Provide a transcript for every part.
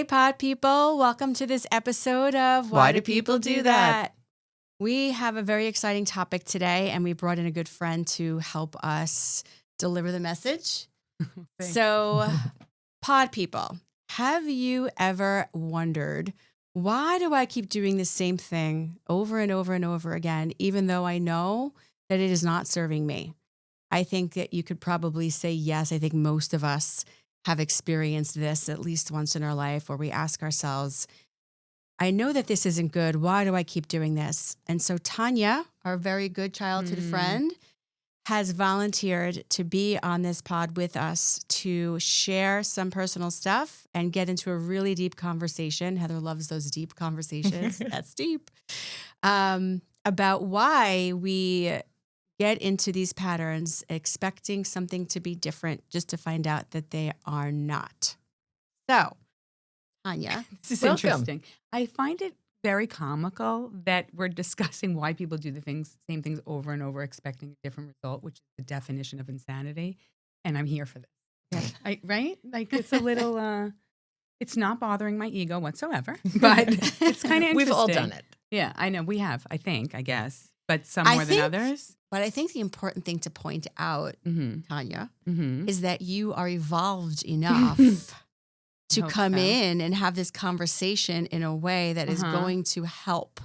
Hey, pod people. Welcome to this episode of Why Do People Do That? We have a very exciting topic today, and we brought in a good friend to help us deliver the message. So, pod people, have you ever wondered, why do I keep doing the same thing over and over and over again, even though I know that it is not serving me? I think that you could probably say yes. I think most of us have experienced this at least once in our life, where we ask ourselves, I know that this isn't good. Why do I keep doing this? And so Tania, our very good childhood friend, has volunteered to be on this pod with us to share some personal stuff and get into a really deep conversation. Heather loves those deep conversations. That's deep. About why we get into these patterns expecting something to be different just to find out that they are not. So, Tania, this is welcome. Interesting. I find it very comical that we're discussing why people do the same things over and over, expecting a different result, which is the definition of insanity. And I'm here for this. Yeah. Right? Like, it's a little, it's not bothering my ego whatsoever, but it's kind of interesting. We've all done it. Yeah, I know. We have, I guess, but some more than others. But I think the important thing to point out, Tania, is that you are evolved enough to come in and have this conversation in a way that is going to help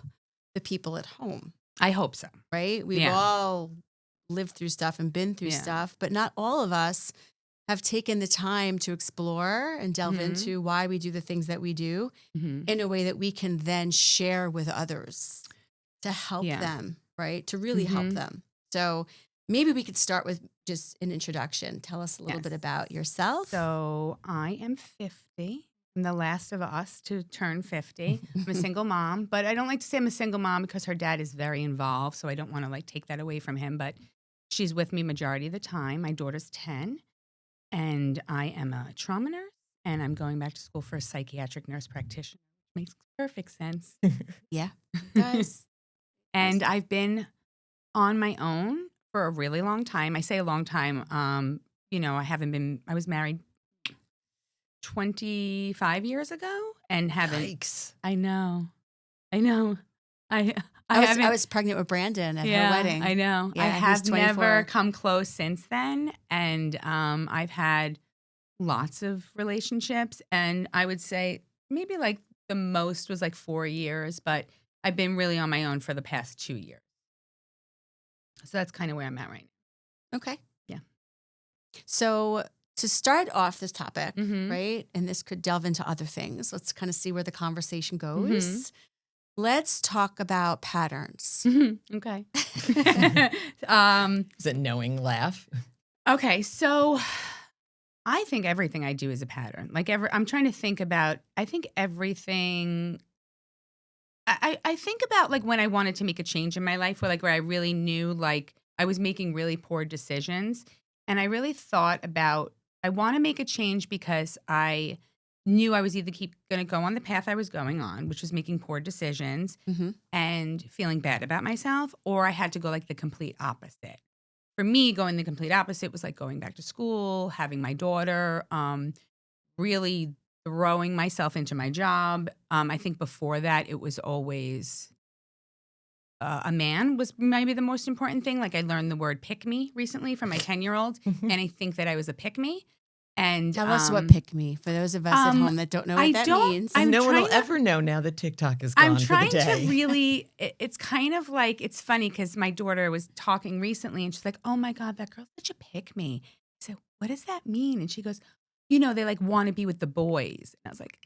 the people at home. I hope so. Right? We've all lived through stuff and been through stuff, but not all of us have taken the time to explore and delve into why we do the things that we do in a way that we can then share with others to help them, right? To really help them. So maybe we could start with just an introduction. Tell us a little bit about yourself. So I am 50. I'm the last of us to turn 50. I'm a single mom, but I don't like to say I'm a single mom because her dad is very involved. So I don't want to take that away from him, but she's with me majority of the time. My daughter's 10 and I am a trauma nurse and I'm going back to school for a psychiatric nurse practitioner. Makes perfect sense. Yeah, it does. And I've been on my own for a really long time. I say a long time. I was married 25 years ago and haven't. Yikes. I know. I was pregnant with Brandon at her wedding. I know. Yeah, I have never come close since then. And I've had lots of relationships. And I would say maybe the most was 4 years, but I've been really on my own for the past 2 years. So that's kind of where I'm at right now. Okay. Yeah. So to start off this topic, right, and this could delve into other things. Let's kind of see where the conversation goes. Let's talk about patterns. Okay. Is it knowing laugh? Okay. So I think everything I do is a pattern. I'm trying to think about, I think everything... I think about when I wanted to make a change in my life where I really knew I was making really poor decisions. And I really thought about, I want to make a change because I knew I was either going to go on the path I was going on, which was making poor decisions and feeling bad about myself, or I had to go the complete opposite. For me, going the complete opposite was going back to school, having my daughter, really throwing myself into my job. I think before that, it was always a man was maybe the most important thing. I learned the word pick me recently from my 10-year-old, and I think that I was a pick me. And tell us what pick me for those of us at home that don't know what that means. No one will ever know now that TikTok is gone. I'm trying for the day. to really. It's kind of it's funny because my daughter was talking recently, and she's like, "Oh my God, that girl's such a pick me." I said, "What does that mean?" And she goes, they want to be with the boys. And I was like,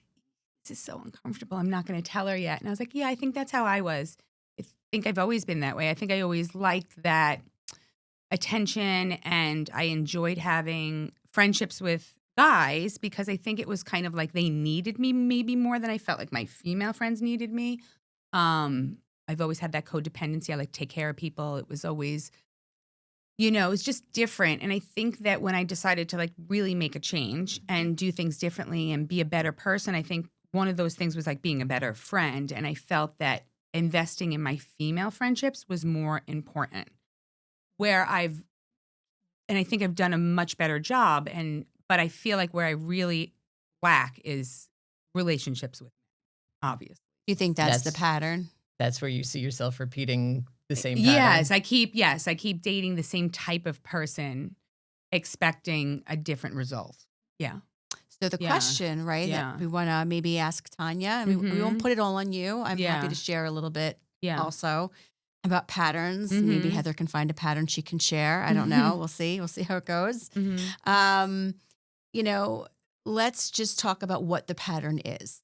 this is so uncomfortable. I'm not going to tell her yet. And I was like, yeah, I think that's how I was. I think I've always been that way. I think I always liked that attention and I enjoyed having friendships with guys because I think it was kind of they needed me maybe more than I felt like my female friends needed me. I've always had that codependency. I like to take care of people. It was always... it was just different. And I think that when I decided to really make a change and do things differently and be a better person, I think one of those things was being a better friend. And I felt that investing in my female friendships was more important. And I think I've done a much better job. But I feel where I really lack is relationships with men, obviously. Do you think that's the That's- pattern? That's where you see yourself repeating the same pattern. Yes, I keep dating the same type of person, expecting a different result. Yeah. So the Yeah. question, right, Yeah. that we want to maybe ask Tanya, and we won't Mhm. put it all on you. I'm happy Yeah. to share a little bit Yeah. also about patterns. Maybe Mhm. Heather can find a pattern she can share. I don't know. We'll see. We'll see how it goes. Mhm. You know, let's just talk about what the pattern is.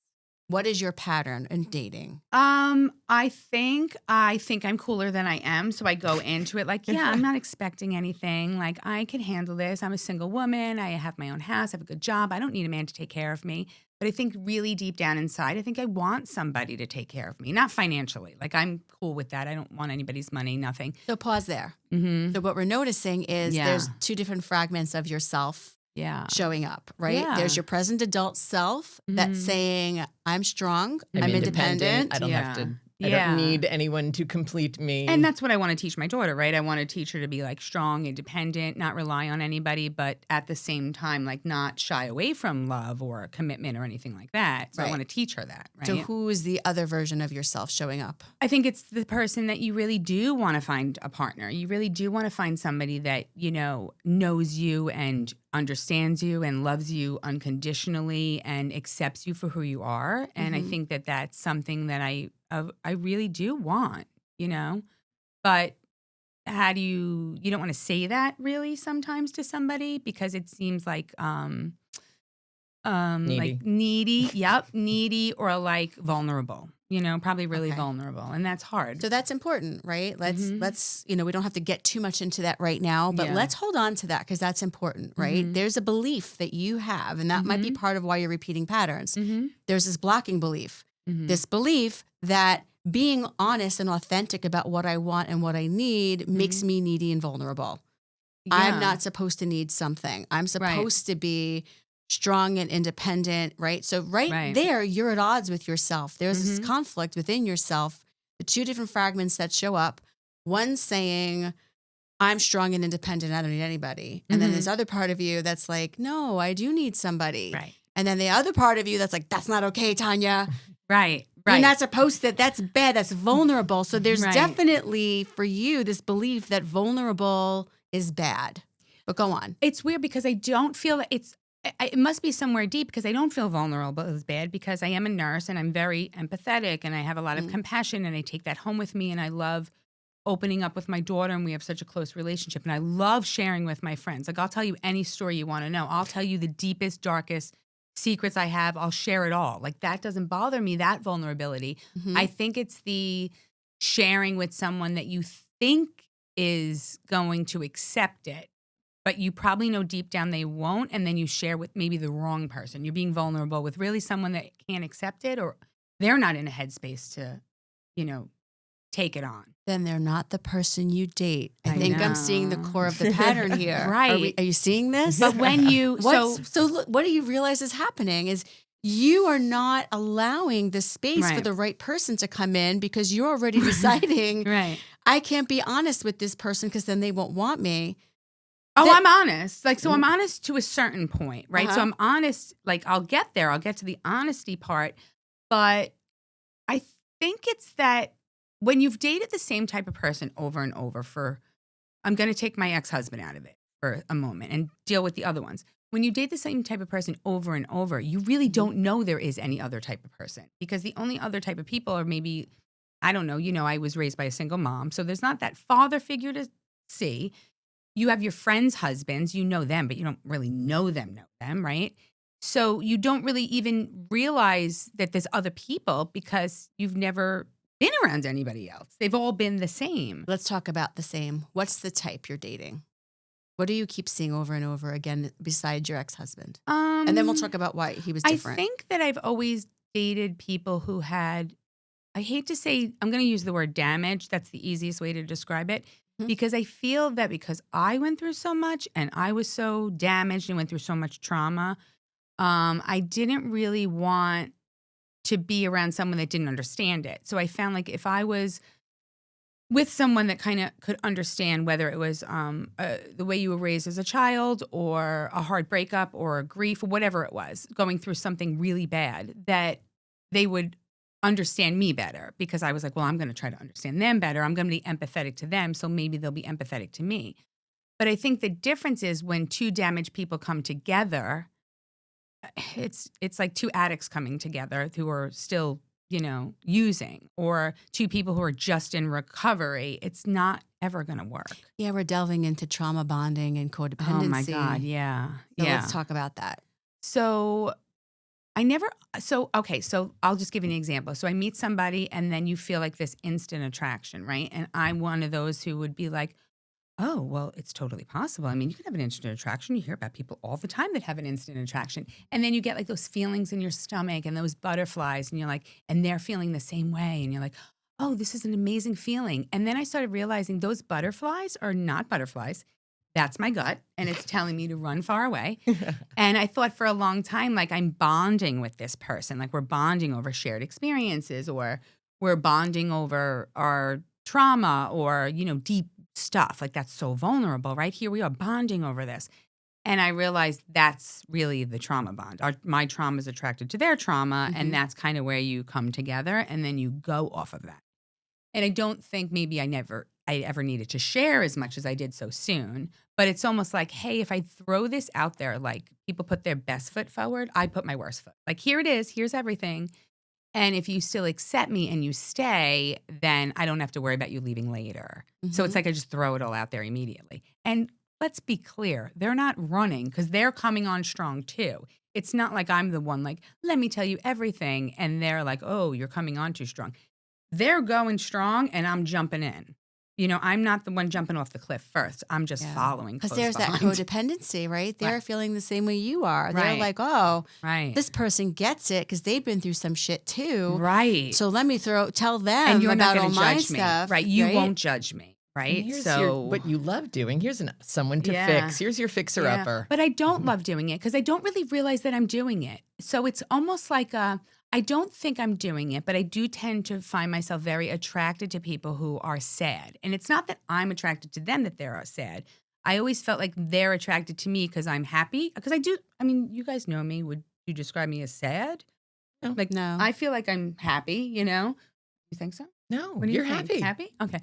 What is your pattern in dating? I think I'm cooler than I am, so I go into it like, yeah, I'm not expecting anything. Like, I can handle this. I'm a single woman. I have my own house. I have a good job. I don't need a man to take care of me. But I think really deep down inside, I think I want somebody to take care of me, not financially. Like, I'm cool with that. I don't want anybody's money, nothing. So pause there. Mm-hmm. So what we're noticing is Yeah. there's two different fragments of yourself Yeah. showing up, right? Yeah. There's your present adult self that's Mhm. saying, I'm strong, I'm independent. I don't have to. I Yeah. don't need anyone to complete me. And that's what I want to teach my daughter, right? I want to teach her to be like strong, independent, not rely on anybody, but at the same time, like not shy away from love or commitment or anything like that. So I Right. want to teach her that, right? So who is the other version of yourself showing up? I think it's the person that you really do want to find a partner. You really do want to find somebody that, knows you and understands you and loves you unconditionally and accepts you for who you are. And I Mhm. think that that's something that I really do want, But how do you don't want to say that really sometimes to somebody because it seems like Needy. like needy, needy or like vulnerable, probably really Okay. vulnerable. And that's hard. So that's important, right? Mhm. Let's, we don't have to get too much into that right now, but Yeah. let's hold on to that because that's important, right? Mhm. There's a belief that you have, and that might be Mhm. part of why you're repeating patterns. Mm-hmm. There's this blocking belief, this belief that being honest and authentic about what I want and what I need makes me needy and vulnerable. I'm not supposed to need something. I'm supposed to be strong and independent, right? So right there, you're at odds with yourself. There's this conflict within yourself, the two different fragments that show up. One saying, I'm strong and independent. I don't need anybody. And then this other part of you that's like, no, I do need somebody. Right. And then the other part of you that's like, that's not okay, Tanya. Right. You're not supposed to, that's bad, that's vulnerable. So there's Right. definitely for you this belief that vulnerable is bad. But go on. It's weird because I don't feel that it must be somewhere deep because I don't feel vulnerable as bad because I am a nurse and I'm very empathetic and I have a lot of compassion and I take that home with me and I love opening up with my daughter and we have such a close relationship and I love sharing with my friends. Like I'll tell you any story you want to know. I'll tell you the deepest, darkest secrets I have. I'll share it all. Like that doesn't bother me, that vulnerability. I think it's the sharing with someone that you think is going to accept it, but you probably know deep down they won't. And then you share with maybe the wrong person. You're being vulnerable with really someone that can't accept it or they're not in a headspace to, take it on. Then they're not the person you date. I I think I'm seeing the know. core of the pattern here. Right. Are you seeing this? But when you, What do you realize is happening is you are not allowing the space for Right. the right person to come in because you're already deciding, right. I can't be honest with this person because then they won't want me. Oh, I'm honest. Like, so I'm honest to a certain point, right? So Uh-huh. I'm honest, like I'll get there. I'll get to the honesty part. But I think it's that when you've dated the same type of person over and over I'm going to take my ex-husband out of it for a moment and deal with the other ones. When you date the same type of person over and over, you really don't know there is any other type of person because the only other type of people are maybe, I don't know, I was raised by a single mom. So there's not that father figure to see. You have your friends' husbands, you know them, but you don't really know them, right? So you don't really even realize that there's other people because you've never been around anybody else. They've all been the same. Let's talk about the same. What's the type you're dating? What do you keep seeing over and over again besides your ex-husband? And then we'll talk about why he was different. I think that I've always dated people who had, I hate to say, I'm going to use the word damage. That's the easiest way to describe it. Because I feel that because I went through so much and I was so damaged and went through so much trauma, I didn't really want to be around someone that didn't understand it. So I found like if I was with someone that kind of could understand whether it was the way you were raised as a child or a hard breakup or a grief or whatever it was, going through something really bad, that they would understand me better because I was like, well, I'm going to try to understand them better. I'm going to be empathetic to them, so maybe they'll be empathetic to me. But I think the difference is when two damaged people come together, it's like two addicts coming together who are still, using, or two people who are just in recovery. It's not ever going to work. Yeah, we're delving into trauma bonding and codependency. Oh my God, yeah. So yeah. let's talk about that. So I'll just give you an example. So I meet somebody and then you feel like this instant attraction, right? And I'm one of those who would be like, oh, well, it's totally possible. I mean, you can have an instant attraction. You hear about people all the time that have an instant attraction. And then you get like those feelings in your stomach and those butterflies, and you're like, and they're feeling the same way. And you're like, oh, this is an amazing feeling. And then I started realizing those butterflies are not butterflies. That's my gut, and it's telling me to run far away. And I thought for a long time, like, I'm bonding with this person. Like, we're bonding over shared experiences, or we're bonding over our trauma, or, deep stuff. Like, that's so vulnerable, right? Here we are bonding over this. And I realized that's really the trauma bond. My trauma is attracted to their trauma, and that's kind of where you come together, and then you go off of that. And I don't think maybe I ever needed to share as much as I did so soon. But it's almost like, hey, if I throw this out there, like people put their best foot forward, I put my worst foot. Like, here it is, here's everything. And if you still accept me and you stay, then I don't have to worry about you leaving later. So it's like I just throw it all out there immediately. And let's be clear, they're not running because they're coming on strong too. It's not like I'm the one like, let me tell you everything. And they're like, oh, you're coming on too strong. They're going strong and I'm jumping in. I'm not the one jumping off the cliff first. I'm just following. Because there's that codependency, right? They're feeling the same way you are. They're like, oh, this person gets it because they've been through some shit too. Right. So let me tell them and you're about not all gonna my judge me. stuff. Right. You won't judge me. Right. Here's So what you love doing. Here's someone to fix. Here's your fixer-upper. But I don't love doing it because I don't really realize that I'm doing it. So it's almost like I don't think I'm doing it, but I do tend to find myself very attracted to people who are sad. And it's not that I'm attracted to them that they're sad. I always felt like they're attracted to me because I'm happy. Because I do. I mean, you guys know me. Would you describe me as sad? No. Like, no. I feel like I'm happy, You think so? No, what do you're you think? happy. Happy? Okay.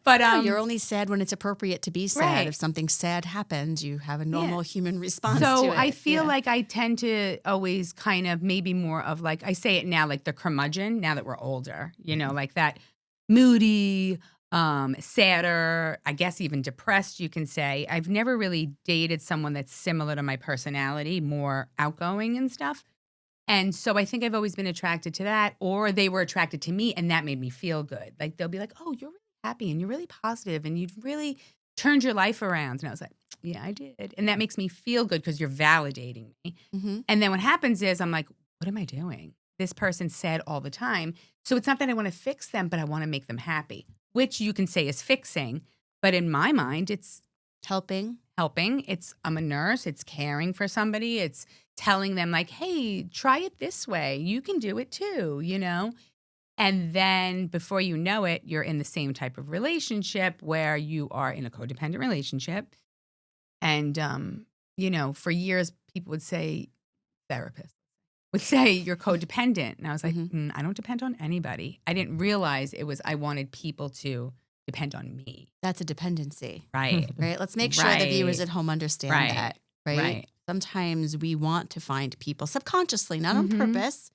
But No, you're only sad when it's appropriate to be sad. Right. If something sad happens, you have a normal human response to So it. I feel like I tend to always kind of maybe more of like, I say it now, like the curmudgeon, now that we're older, like that moody, sadder, I guess even depressed, you can say. I've never really dated someone that's similar to my personality, more outgoing and stuff. And so I think I've always been attracted to that, or they were attracted to me and that made me feel good. Like they'll be like, oh, you're really happy and you're really positive and you've really turned your life around. And I was like, yeah, I did. And that makes me feel good because you're validating me. And then what happens is I'm like, what am I doing? This person's sad all the time. So it's not that I want to fix them, but I want to make them happy, which you can say is fixing. But in my mind, it's helping. I'm a nurse. It's caring for somebody. It's telling them like, hey, try it this way. You can do it too, And then before you know it, you're in the same type of relationship where you are in a codependent relationship. And, for years, people would say, therapists would say, you're codependent. And I was like, I don't depend on anybody. I didn't realize I wanted people to depend on me. That's a dependency. Right. Right. Let's make sure the viewers at home understand that. Right. Sometimes we want to find people subconsciously, not on purpose.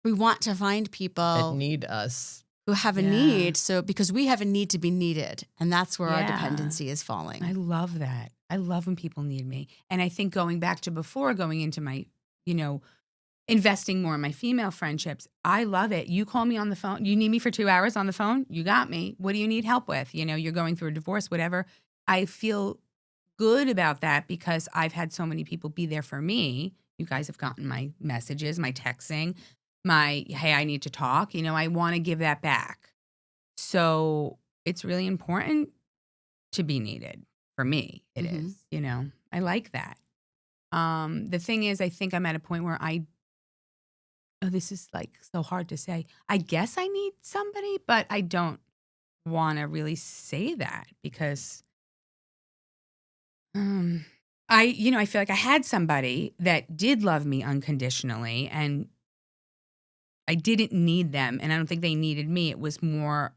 We want to find people that need us, who have a need. So because we have a need to be needed, and that's where our dependency is falling. I love that. I love when people need me. And I think going back to before, going into my, investing more in my female friendships, I love it. You call me on the phone. You need me for 2 hours on the phone? You got me. What do you need help with? You're going through a divorce, whatever. I feel good about that because I've had so many people be there for me. You guys have gotten my messages, my texting, hey, I need to talk. I want to give that back. So it's really important to be needed. For me, it is. I like that. The thing is, I think I'm at a point where this is like so hard to say. I guess I need somebody, but I don't want to really say that because I feel like I had somebody that did love me unconditionally and I didn't need them and I don't think they needed me. It was more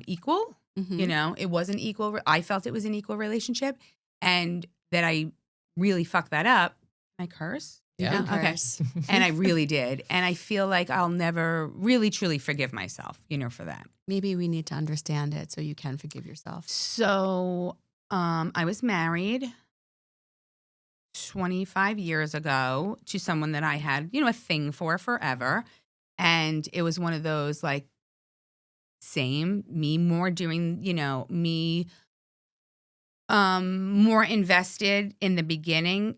equal, it wasn't equal. I felt it was an equal relationship and that I really fucked that up. Can I curse? Yeah. Okay. And I really did. And I feel like I'll never really truly forgive myself, for that. Maybe we need to understand it so you can forgive yourself. So I was married 25 years ago to someone that I had, a thing for forever. And it was one of those like, me more doing, me more invested in the beginning.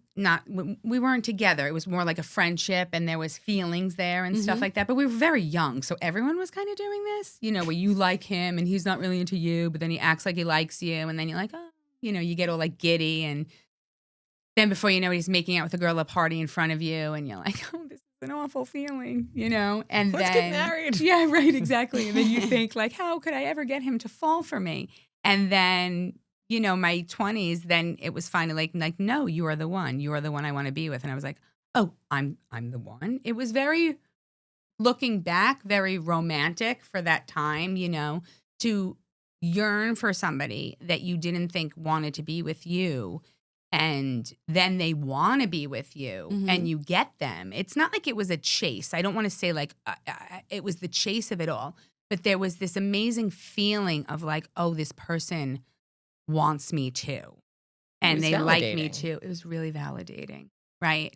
We weren't together. It was more like a friendship and there was feelings there and stuff like that. But we were very young. So everyone was kind of doing this, where you like him and he's not really into you, but then he acts like he likes you. And then you're like, oh, you get all like giddy. And then before you know it, he's making out with a girl at a party in front of you. And you're like, oh, this is an awful feeling, and let's get married. Yeah, right, exactly. And then you think like, how could I ever get him to fall for me? And then, my 20s, then it was finally like, no, you are the one. You are the one I want to be with. And I was like, oh, I'm the one. It was very, looking back, very romantic for that time, to yearn for somebody that you didn't think wanted to be with you. And then they want to be with you and you get them. It's not like it was a chase. I don't want to say like it was the chase of it all, but there was this amazing feeling of like, oh, this person wants me too. And they like me too. It was really validating. Right.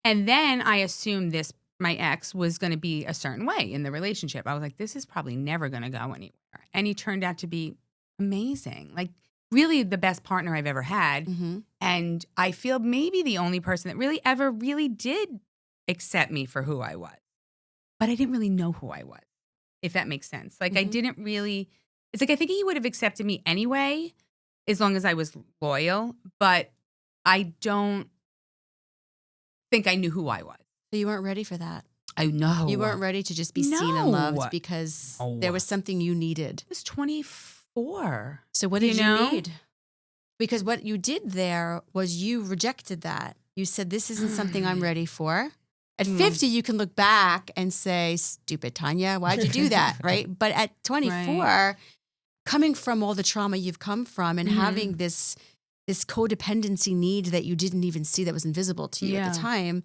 And then I assumed my ex was going to be a certain way in the relationship. I was like, this is probably never going to go anywhere. And he turned out to be amazing. Like really the best partner I've ever had. And I feel maybe the only person that really ever really did accept me for who I was. But I didn't really know who I was, if that makes sense. Like I didn't really, it's like I think he would have accepted me anyway, as long as I was loyal, but I don't think I knew who I was. So you weren't ready for that. I know. You weren't ready to just be seen and loved because there was something you needed. I was 24. So what did you need? Because what you did there was you rejected that. You said, this isn't something I'm ready for. At 50, you can look back and say, stupid Tanya, why'd you do that, right? But at 24, coming from all the trauma you've come from and having this codependency need that you didn't even see that was invisible to you at the time,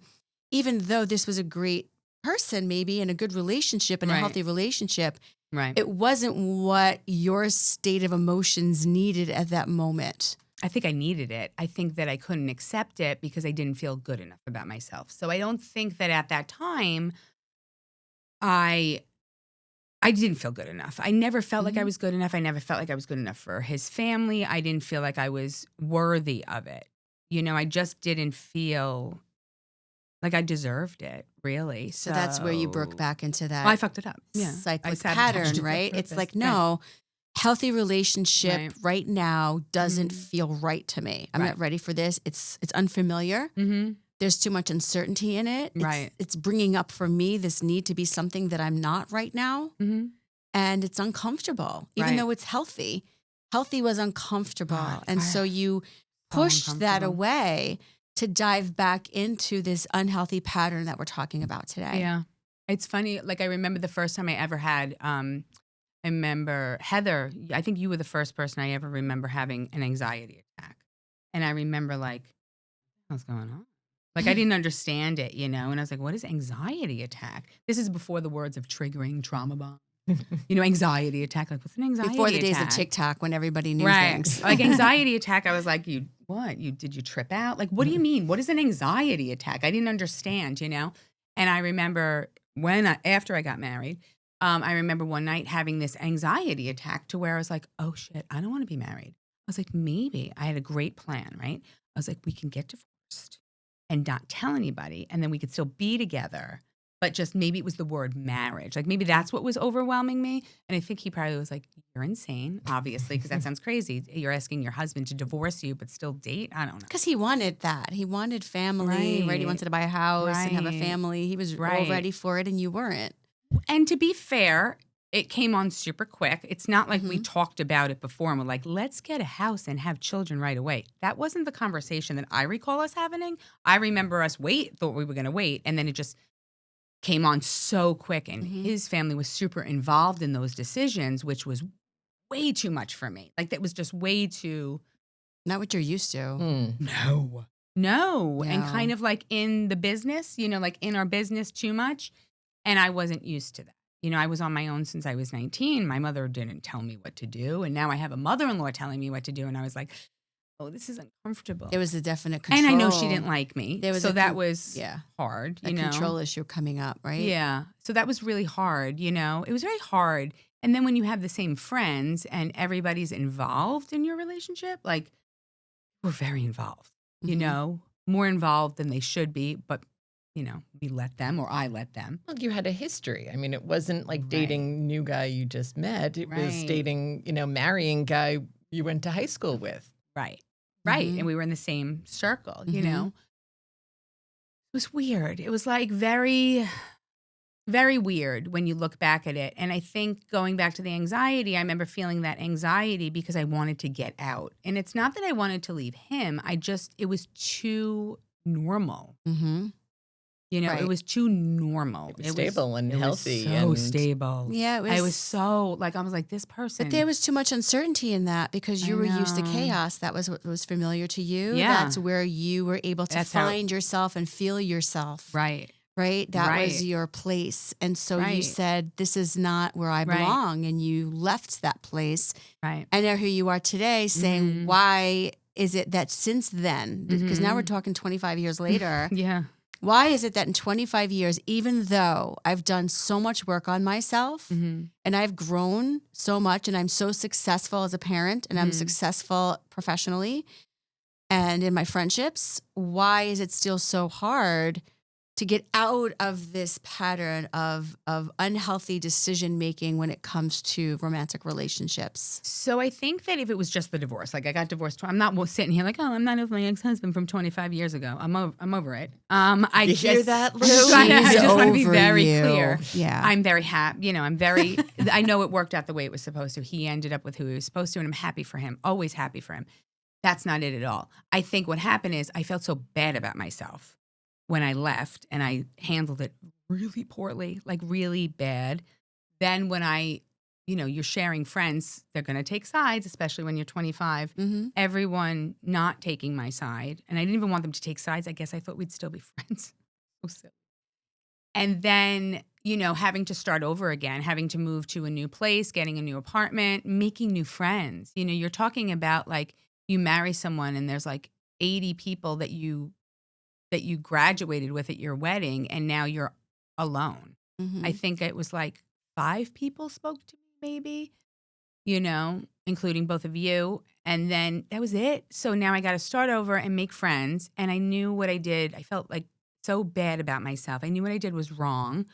even though this was a great person maybe in a good relationship and a healthy relationship, it wasn't what your state of emotions needed at that moment. I think I needed it. I think that I couldn't accept it because I didn't feel good enough about myself. So I don't think that at that time I didn't feel good enough. I never felt like I was good enough. I never felt like I was good enough for his family. I didn't feel like I was worthy of it. I just didn't feel like I deserved it, really. So that's where you broke back into that. I fucked it up. Yeah. Cyclic pattern, right? It's like, no, healthy relationship right now doesn't feel right to me. I'm not ready for this. It's unfamiliar. There's too much uncertainty in it. It's bringing up for me this need to be something that I'm not right now. And it's uncomfortable, even though it's healthy. Healthy was uncomfortable. And so you pushed that away to dive back into this unhealthy pattern that we're talking about today. Yeah. It's funny. Like I remember the first time I ever had, I remember Heather, I think you were the first person I ever remember having an anxiety attack. And I remember like, what's going on? Like I didn't understand it, and I was like, what is anxiety attack? This is before the words of triggering trauma bomb. Anxiety attack. Like, what's an anxiety attack? Before the days of TikTok when everybody knew things. Like anxiety attack, I was like, did you trip out? Like, what do you mean? What is an anxiety attack? I didn't understand, And I remember after I got married, I remember one night having this anxiety attack to where I was like, oh shit, I don't want to be married. I was like, maybe. I had a great plan, right? I was like, we can get divorced and not tell anybody, and then we could still be together. But just maybe it was the word marriage. Like maybe that's what was overwhelming me. And I think he probably was like, you're insane, obviously, because that sounds crazy. You're asking your husband to divorce you, but still date? I don't know. Because he wanted that. He wanted family, right? He wanted to buy a house and have a family. He was all ready for it and you weren't. And to be fair, it came on super quick. It's not like we talked about it before and we're like, let's get a house and have children right away. That wasn't the conversation that I recall us having. I remember us thought we were going to wait. And then it just came on so quick. And his family was super involved in those decisions, which was way too much for me. Like that was just way too. Not what you're used to. No. And kind of like in the business, like in our business too much. And I wasn't used to that. I was on my own since I was 19. My mother didn't tell me what to do. And now I have a mother-in-law telling me what to do. And I was like, oh, this is uncomfortable. There was a definite control. And I know she didn't like me. That was hard. A control issue coming up, right? Yeah. So that was really hard, It was very hard. And then when you have the same friends and everybody's involved in your relationship, like we're very involved, more involved than they should be. But we let them, or I let them. Well, you had a history. I mean, it wasn't like dating new guy you just met. It was dating, marrying guy you went to high school with. Right. And we were in the same circle, It was weird. It was like very, very weird when you look back at it. And I think going back to the anxiety, I remember feeling that anxiety because I wanted to get out. And it's not that I wanted to leave him. It was too normal. It was too normal. It was stable and healthy. So stable. Yeah, I was so I was like this person. But there was too much uncertainty in that because you were used to chaos. That was what was familiar to you. Yeah. That's where you were able to find yourself and feel yourself. Right. That was your place. And so you said, this is not where I belong. And you left that place. Right. And now here you are today saying, why is it that since then, because now we're talking 25 years later. Yeah. Why is it that in 25 years, even though I've done so much work on myself and I've grown so much and I'm so successful as a parent and I'm successful professionally and in my friendships, why is it still so hard to get out of this pattern of unhealthy decision-making when it comes to romantic relationships? So I think that if it was just the divorce, like I got divorced, I'm not sitting here like, oh, I'm not over my ex-husband from 25 years ago. I'm over it. You hear that, Lou? I just want to be very clear. Yeah. I'm very happy. I know it worked out the way it was supposed to. He ended up with who he was supposed to, and I'm happy for him, always happy for him. That's not it at all. I think what happened is I felt so bad about myself when I left, and I handled it really poorly, like really bad. Then when you're sharing friends, they're going to take sides, especially when you're 25. Everyone not taking my side. And I didn't even want them to take sides. I guess I thought we'd still be friends. So silly. And then, having to start over again, having to move to a new place, getting a new apartment, making new friends. You're talking about like you marry someone and there's like 80 people that you graduated with at your wedding, and now you're alone. I think it was like 5 people spoke to me, maybe, including both of you. And then that was it. So now I got to start over and make friends. And I knew what I did. I felt like so bad about myself. I knew what I did was wrong.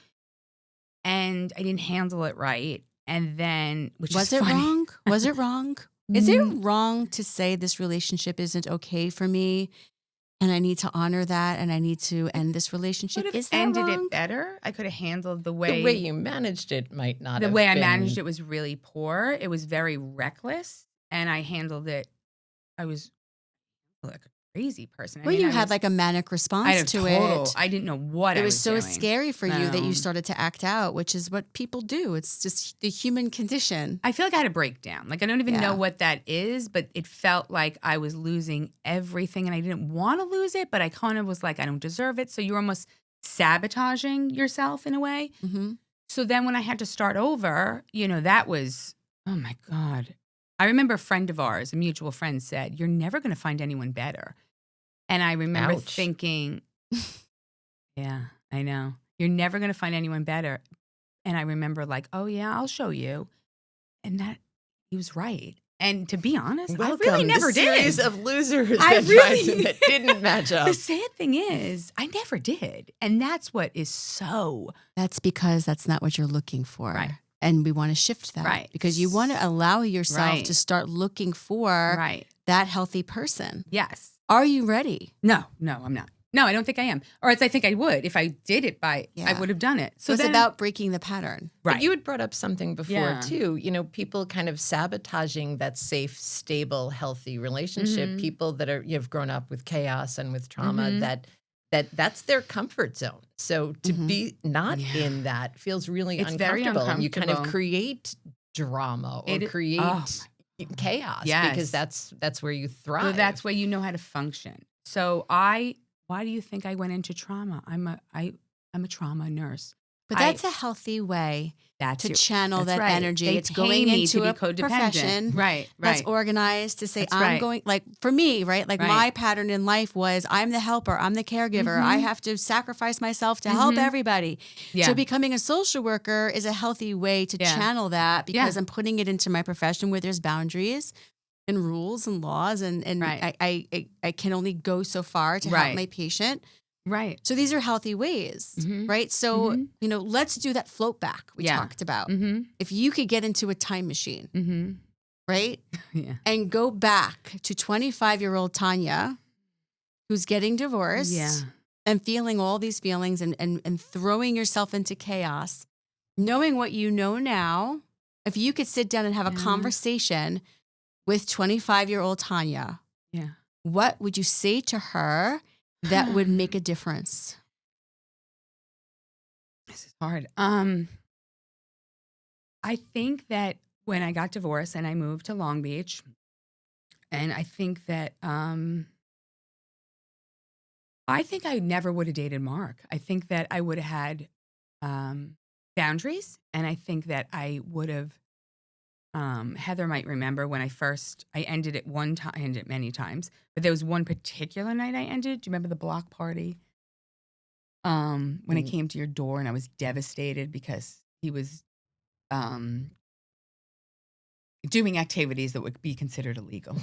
And I didn't handle it right. And then, was it wrong? Was it wrong? Is it wrong to say this relationship isn't okay for me? And I need to honor that, and I need to end this relationship. Is that ended wrong? It better. I could have handled the way you managed it might not. The have way been. I managed it was really poor. It was very reckless, and I handled it. I was like a crazy person. Well, you had like a manic response to it. I didn't know what it I was was so doing. scary for you that you started to act out, which is what people do. It's just the human condition. I feel like I had a breakdown. Like I don't even know what that is, but it felt like I was losing everything, and I didn't want to lose it, but I kind of was like, I don't deserve it. So you're almost sabotaging yourself in a way. So then when I had to start over, that was, oh my God. I remember a friend of ours, a mutual friend, said, "You're never going to find anyone better." And I remember thinking, yeah, I know. You're never going to find anyone better. And I remember like, oh yeah, I'll show you. And that he was right. And to be honest, I really never did. Series of losers that didn't match up. The sad thing is, I never did. And that's what is so. That's because that's not what you're looking for. Right. And we want to shift that. Right. Because you want to allow yourself to start looking for that healthy person. Yes. Are you ready? No, I'm not. No, I don't think I am. Or I think I would. If I did it I would have done it. So it's about breaking the pattern. Right. But you had brought up something before too, people kind of sabotaging that safe, stable, healthy relationship, people that you've grown up with chaos and with trauma, that's their comfort zone. So to be not in that feels really It's very uncomfortable. And you kind of uncomfortable. create drama or create chaos because that's where you thrive. Well, that's where you know how to function. So why do you think I went into trauma? I'm a trauma nurse. But that's a healthy way to channel that right. energy. They it's going into to a be codependent. profession Right. that's organized to say, That's I'm right. going, like for me, right? Like my pattern in life was I'm the helper, I'm the caregiver. I have to sacrifice myself to help everybody. Yeah. So becoming a social worker is a healthy way to channel that because I'm putting it into my profession where there's boundaries and rules and laws and I can only go so far to help my patient. Right. So these are healthy ways, right? So, let's do that float back we talked about. If you could get into a time machine, right? And go back to 25-year-old Tania, who's getting divorced and feeling all these feelings and throwing yourself into chaos, knowing what you know now, if you could sit down and have a conversation with 25-year-old Tania, what would you say to her that would make a difference? This is hard. I think that when I got divorced and I moved to Long Beach, and I think that I think I never would have dated Mark. I think that I would have had boundaries, and I think that I would have. Heather might remember when I ended it one time. I ended it many times, but there was one particular night I ended. Do you remember the block party? When I came to your door and I was devastated because he was doing activities that would be considered illegal.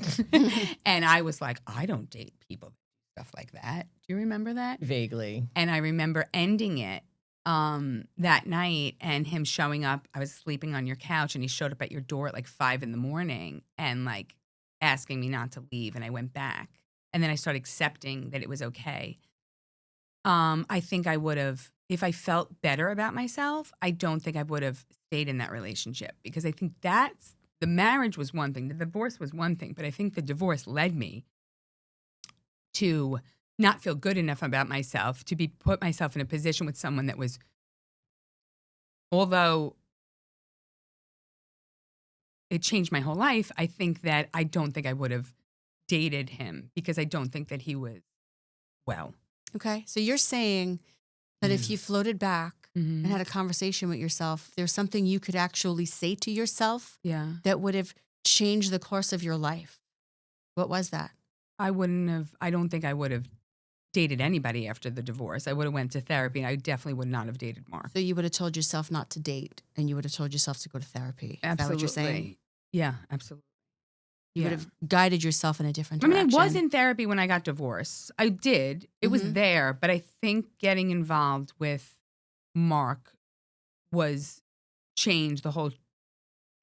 And I was like, I don't date people that do stuff like that. Do you remember that? Vaguely. And I remember ending it that night and him showing up. I was sleeping on your couch and he showed up at your door at like 5 a.m. and like asking me not to leave. And I went back and then I started accepting that it was okay. I think I would have, if I felt better about myself, I don't think I would have stayed in that relationship because I think the marriage was one thing. The divorce was one thing, but I think the divorce led me to not feel good enough about myself to put myself in a position with someone that was, although it changed my whole life, I think that I don't think I would have dated him because I don't think that he was well. Okay. So you're saying that if you floated back and had a conversation with yourself, there's something you could actually say to yourself that would have changed the course of your life. What was that? I don't think I would have dated anybody after the divorce. I would have went to therapy and I definitely would not have dated Mark. So you would have told yourself not to date and you would have told yourself to go to therapy. Absolutely. Is that what you're saying? Yeah, absolutely. You would have guided yourself in a different direction. I mean, I was in therapy when I got divorced. I did. It was there, but I think getting involved with Mark changed the whole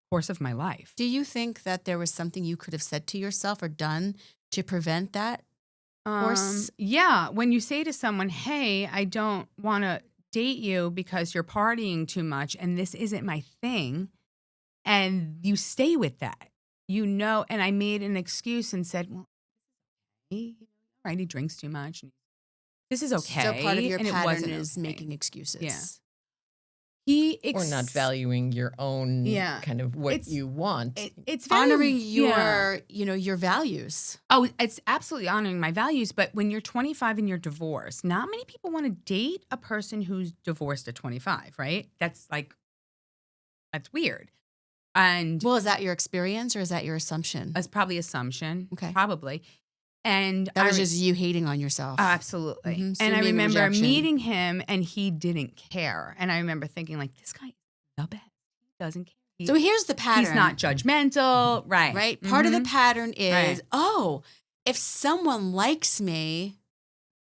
course of my life. Do you think that there was something you could have said to yourself or done to prevent that course? Yeah. When you say to someone, hey, I don't want to date you because you're partying too much and this isn't my thing, and you stay with that. And I made an excuse and said, well, he drinks too much. This is okay. So part of your and pattern is making excuses. Yeah. Or not valuing your own kind of what you want. It's very, honoring your values. Oh, it's absolutely honoring my values. But when you're 25 and you're divorced, not many people want to date a person who's divorced at 25, right? That's weird. And well, is that your experience or is that your assumption? That's probably assumption. Okay. Probably. And that was just you hating on yourself. Absolutely. Mm-hmm. So and I remember rejection. meeting him and he didn't care. And I remember thinking like, this guy is the best. He doesn't care. So here's the pattern. He's not judgmental. Right. Right. Part of the pattern is, if someone likes me,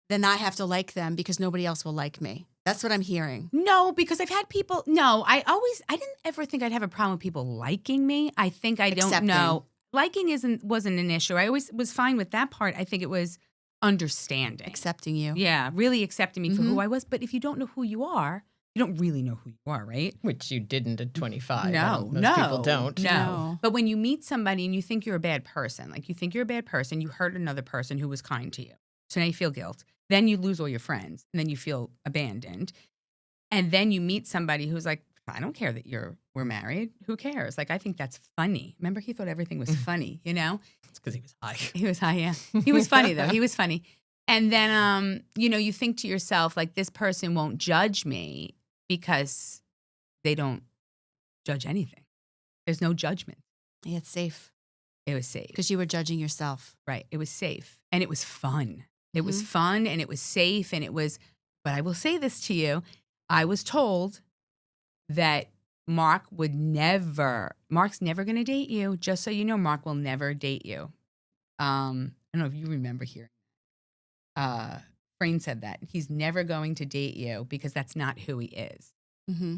then I have to like them because nobody else will like me. That's what I'm hearing. No, because I've had people, I didn't ever think I'd have a problem with people liking me. I think I don't know. Liking wasn't an issue. I always was fine with that part. I think it was understanding. Accepting you. Yeah, really accepting me for who I was. But if you don't know who you are, you don't really know who you are, right? Which you didn't at 25. No, Most people don't. No. But when you meet somebody and you think you're a bad person, like you think you're a bad person, you hurt another person who was kind to you. So now you feel guilt. Then you lose all your friends. And then you feel abandoned. And then you meet somebody who's like, I don't care that we're married. Who cares? Like, I think that's funny. Remember, he thought everything was funny, you know? It's because he was high. He was high, yeah. He was funny, though. He was funny. And then, you think to yourself, like, this person won't judge me because they don't judge anything. There's no judgment. Yeah, it's safe. It was safe. Because you were judging yourself. Right. It was safe. And it was fun. It was fun and it was safe and it was, but I will say this to you. I was told that Mark's never going to date you. Just so you know, Mark will never date you. I don't know if you remember hearing. Frayne said that. He's never going to date you because that's not who he is.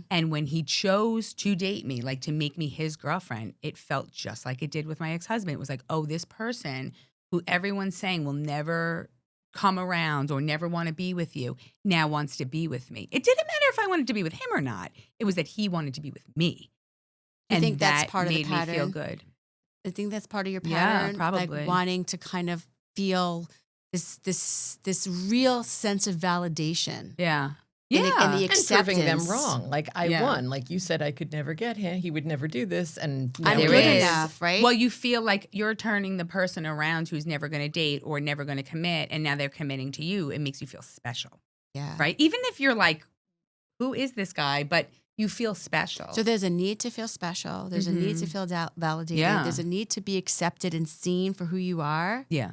And when he chose to date me, like to make me his girlfriend, it felt just like it did with my ex-husband. It was like, oh, this person who everyone's saying will never come around or never want to be with you now wants to be with me. It didn't matter if I wanted to be with him or not. It was that he wanted to be with me. I think that's part of the pattern. Made me feel good. I think that's part of your pattern. Yeah, probably. Like wanting to kind of feel this real sense of validation. Yeah. And the acceptance. And proving them wrong. Like, I won. Like, you said I could never get him. He would never do this. And I'm there good it is. enough, right? Well, you feel like you're turning the person around who's never going to date or never going to commit, and now they're committing to you. It makes you feel special. Yeah. Right? Even if you're like, who is this guy? But you feel special. So there's a need to feel special. There's a need to feel validated. Yeah. There's a need to be accepted and seen for who you are. Yeah.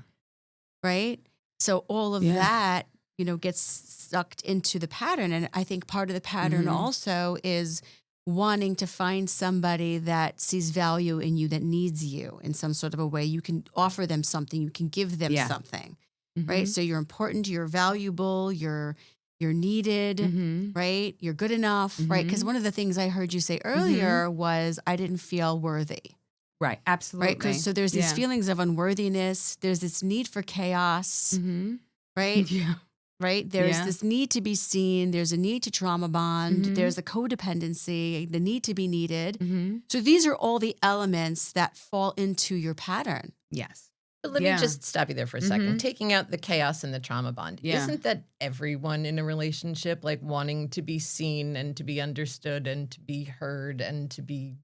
Right? So all of that, gets sucked into the pattern. And I think part of the pattern also is wanting to find somebody that sees value in you, that needs you in some sort of a way. You can offer them something. You can give them something, right? So you're important. You're valuable. You're needed, right? You're good enough, right? Because one of the things I heard you say earlier was I didn't feel worthy. Right. Absolutely. Right? Because so there's these feelings of unworthiness. There's this need for chaos, right? Yeah. Right? There's this need to be seen. There's a need to trauma bond. There's a codependency, the need to be needed. So these are all the elements that fall into your pattern. Yes. But let me just stop you there for a second. Taking out the chaos and the trauma bond. Yeah. Isn't that everyone in a relationship, like wanting to be seen and to be understood and to be heard and to be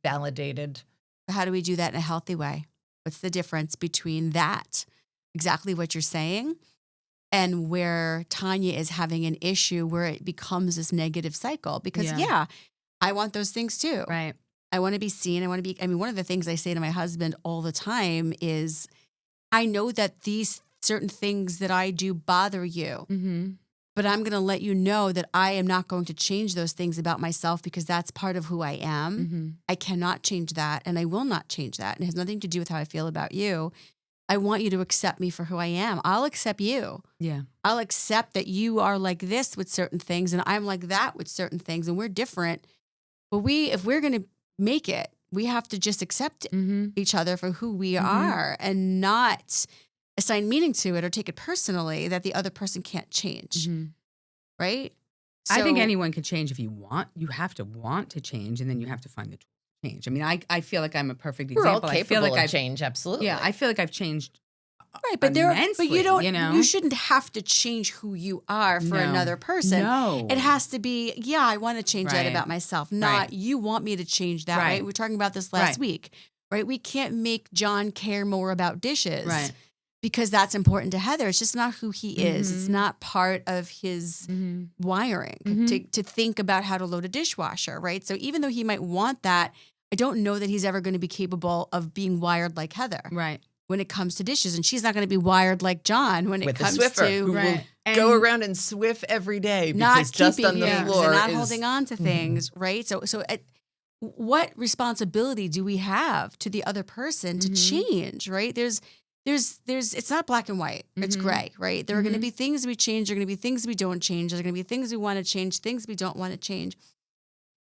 validated? How do we do that in a healthy way? What's the difference between that, exactly what you're saying, and where Tania is having an issue where it becomes this negative cycle? Because I want those things too. Right. I want to be seen. One of the things I say to my husband all the time is, I know that these certain things that I do bother you, but I'm going to let you know that I am not going to change those things about myself because that's part of who I am. I cannot change that, and I will not change that. And it has nothing to do with how I feel about you. I want you to accept me for who I am. I'll accept you. Yeah. I'll accept that you are like this with certain things and I'm like that with certain things, and we're different. But if we're going to make it, we have to just accept each other for who we are and not assign meaning to it or take it personally that the other person can't change. Right? So, I think anyone can change if you want. You have to want to change, and then you have to find the tool to change. I mean, I feel like I'm a perfect example. We're all capable of change, absolutely. Yeah, I feel like I've changed. Right, but immensely, but you shouldn't have to change who you are for another person. No. It has to be, I want to change that about myself, not you want me to change that, right? We were talking about this last week, right? We can't make John care more about dishes. Right. Because that's important to Heather. It's just not who he is. It's not part of his wiring to think about how to load a dishwasher, right? So even though he might want that, I don't know that he's ever going to be capable of being wired like Heather. Right. When it comes to dishes, and she's not going to be wired like John when it comes Swiffer, to who will go around and swiff every day because not just keeping on the things floor and not is holding on to things, right? So what responsibility do we have to the other person to change, right? There's it's not black and white. It's gray, right? There are going to be things we change. There are going to be things we don't change. There are going to be things we want to change, things we don't want to change.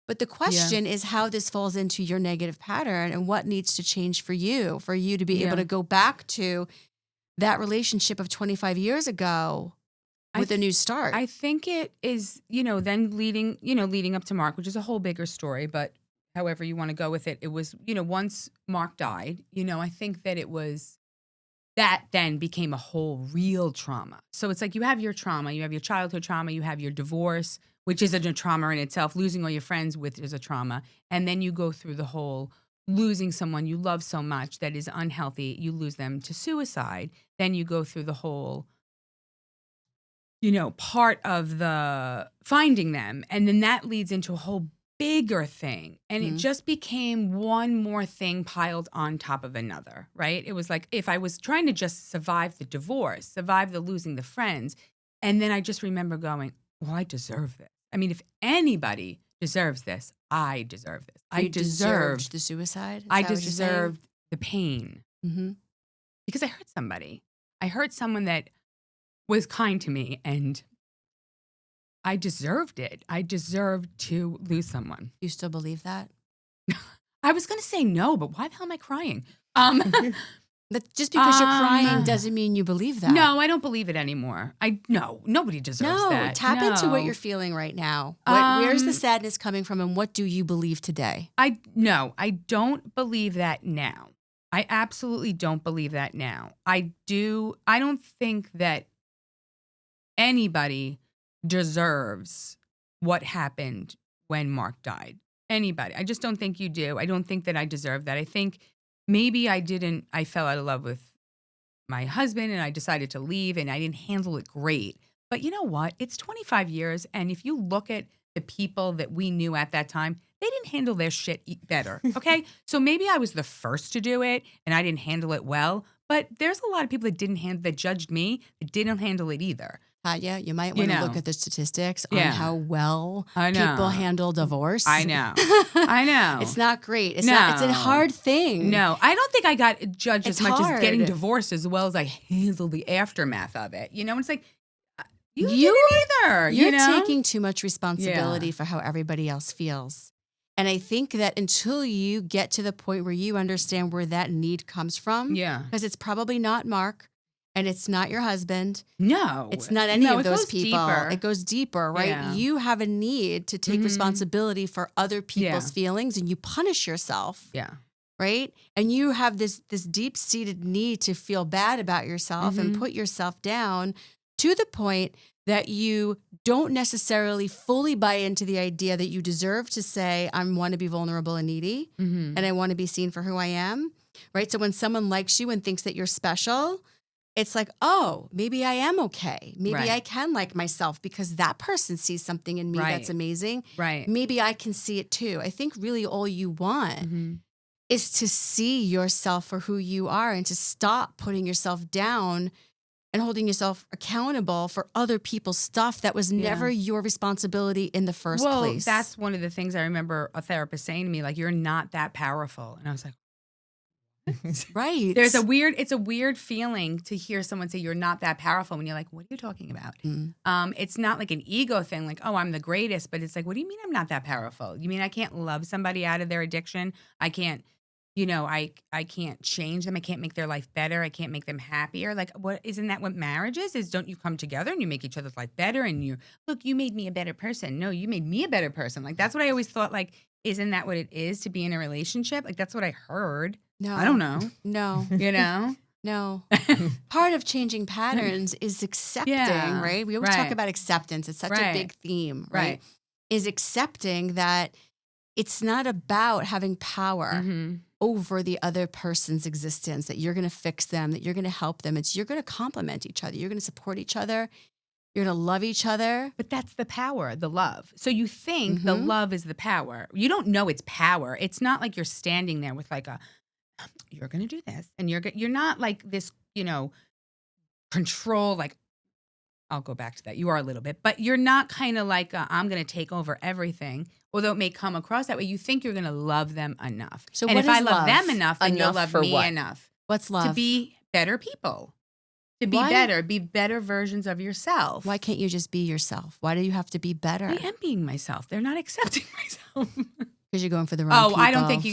But the question is how this falls into your negative pattern and what needs to change for you to be able to go back to that relationship of 25 years ago with a new start. I think it is, then leading up to Mark, which is a whole bigger story, but however you want to go with it, it was, once Mark died, I think that it was, that then became a whole real trauma. So it's like you have your trauma, you have your childhood trauma, you have your divorce, which is a trauma in itself, losing all your friends, which is a trauma. And then you go through the whole losing someone you love so much that is unhealthy, you lose them to suicide. Then you go through the whole part of the finding them. And then that leads into a whole bigger thing. And it just became one more thing piled on top of another, right? It was like if I was trying to just survive the divorce, survive the losing the friends, and then I just remember going, well, I deserve this. I mean, if anybody deserves this, I deserve this. I deserved the suicide? I deserved the pain. Mm-hmm. Because I hurt somebody. I hurt someone that was kind to me, and I deserved it. I deserved to lose someone. You still believe that? I was going to say no, but why the hell am I crying? But just because you're crying doesn't mean you believe that. No, I don't believe it anymore. Nobody deserves that. No, tap into what you're feeling right now. Where's the sadness coming from, and what do you believe today? I don't believe that now. I absolutely don't believe that now. I don't think that anybody deserves what happened when Mark died. Anybody. I just don't think you do. I don't think that I deserve that. I think maybe I fell out of love with my husband and I decided to leave and I didn't handle it great. But you know what? It's 25 years. And if you look at the people that we knew at that time, they didn't handle their shit better. Okay. So maybe I was the first to do it and I didn't handle it well. But there's a lot of people that judged me that didn't handle it either. Tania, you might want to look at the statistics on how well people handle divorce. I know. It's not great. It's a hard thing. No, I don't think I got judged as much as getting divorced as well as I handled the aftermath of it. It's like, you didn't either. You're taking too much responsibility for how everybody else feels. And I think that until you get to the point where you understand where that need comes from, because it's probably not Mark, and it's not your husband. No. It's not any of those people. Deeper. It goes deeper, right? Yeah. You have a need to take responsibility for other people's feelings, and you punish yourself. Yeah. Right? And you have this deep-seated need to feel bad about yourself and put yourself down to the point that you don't necessarily fully buy into the idea that you deserve to say, I want to be vulnerable and needy, and I want to be seen for who I am. Right? So when someone likes you and thinks that you're special, it's like, oh, maybe I am okay. Maybe I can like myself because that person sees something in me that's amazing. Right. Maybe I can see it too. I think really all you want is to see yourself for who you are and to stop putting yourself down and holding yourself accountable for other people's stuff that was never your responsibility in the first place. Well, that's one of the things I remember a therapist saying to me, like, you're not that powerful. And I was like, right. It's a weird feeling to hear someone say you're not that powerful when you're like, what are you talking about? It's not like an ego thing, like, oh, I'm the greatest, but it's like, what do you mean I'm not that powerful? You mean I can't love somebody out of their addiction? I can't, I can't change them. I can't make their life better. I can't make them happier. Like, isn't that what marriage is? Don't you come together and you make each other's life better and you made me a better person. No, you made me a better person. Like, that's what I always thought, like, isn't that what it is to be in a relationship? Like, that's what I heard. No. I don't know. No. No. Part of changing patterns is accepting, right? We always talk about acceptance. It's such a big theme, right? Is accepting that it's not about having power over the other person's existence, that you're going to fix them, that you're going to help them. You're going to complement each other. You're going to support each other. You're going to love each other. But that's the power, the love. So you think the love is the power. You don't know it's power. It's not like you're standing there with like you're going to do this. And you're not like this, control, like, I'll go back to that. You are a little bit, but you're not kind of like, I'm going to take over everything, although it may come across that way. You think you're going to love them enough. So and what if I is love love? them enough, then you'll love me what? enough. What's love? To be better people. To be better versions of yourself. Why can't you just be yourself? Why do you have to be better? I am being myself. They're not accepting myself. Because you're going for the wrong people. I don't think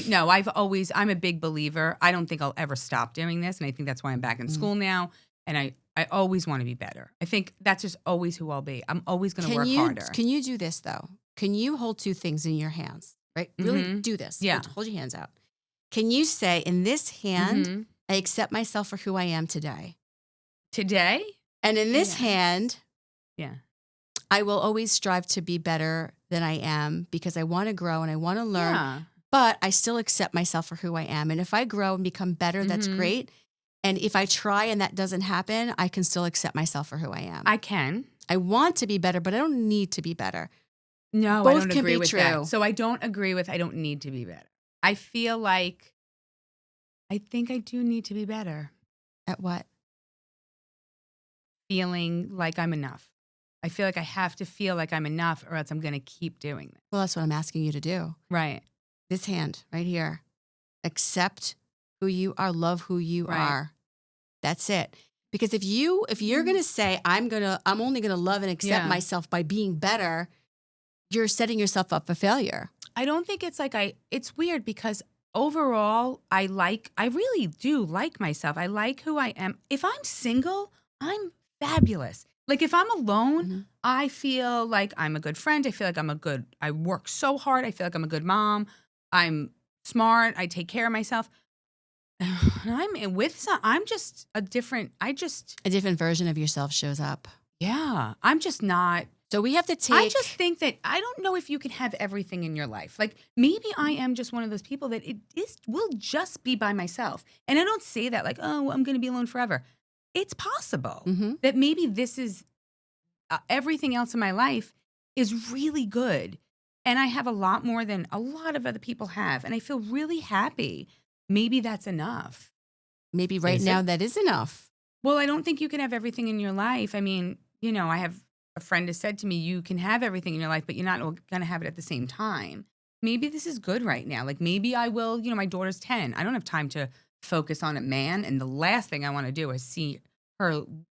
I'm a big believer. I don't think I'll ever stop doing this. And I think that's why I'm back in school now. And I always want to be better. I think that's just always who I'll be. I'm always going to work harder. Can you do this though? Can you hold two things in your hands, right? Really do this. Yeah. Hold your hands out. Can you say, in this hand, Mm-hmm. I accept myself for who I am today. Today? And in this hand, Yeah. I will always strive to be better than I am because I want to grow and I want to learn, Yeah. but I still accept myself for who I am. And if I grow and become better, that's great. And if I try and that doesn't happen, I can still accept myself for who I am. I can. I want to be better, but I don't need to be better. No, Both I don't can agree be with true. that. So I don't agree with I don't need to be better. I feel like I think I do need to be better. At what? Feeling like I'm enough. I feel like I have to feel like I'm enough or else I'm going to keep doing this. Well, that's what I'm asking you to do. Right. This hand right here. Accept who you are, love who you are. That's it. Because if you're going to say I'm only going to love and accept myself by being better, you're setting yourself up for failure. I don't think it's like it's weird because overall I really do like myself. I like who I am. If I'm single, I'm fabulous. Like if I'm alone, I feel like I'm a good friend. I feel like I work so hard. I feel like I'm a good mom. I'm smart. I take care of myself. I'm just a different version of yourself shows up. Yeah. I'm just not. So we have to take. I just think that I don't know if you can have everything in your life. Like maybe I am just one of those people that will just be by myself. And I don't say that like, oh, I'm going to be alone forever. It's possible that maybe this is everything else in my life is really good. And I have a lot more than a lot of other people have. And I feel really happy. Maybe that's enough. Maybe right now that is enough. Well, I don't think you can have everything in your life. I mean, I have a friend has said to me, you can have everything in your life, but you're not going to have it at the same time. Maybe this is good right now. Like maybe I will, my daughter's 10. I don't have time to focus on a man. And the last thing I want to do is see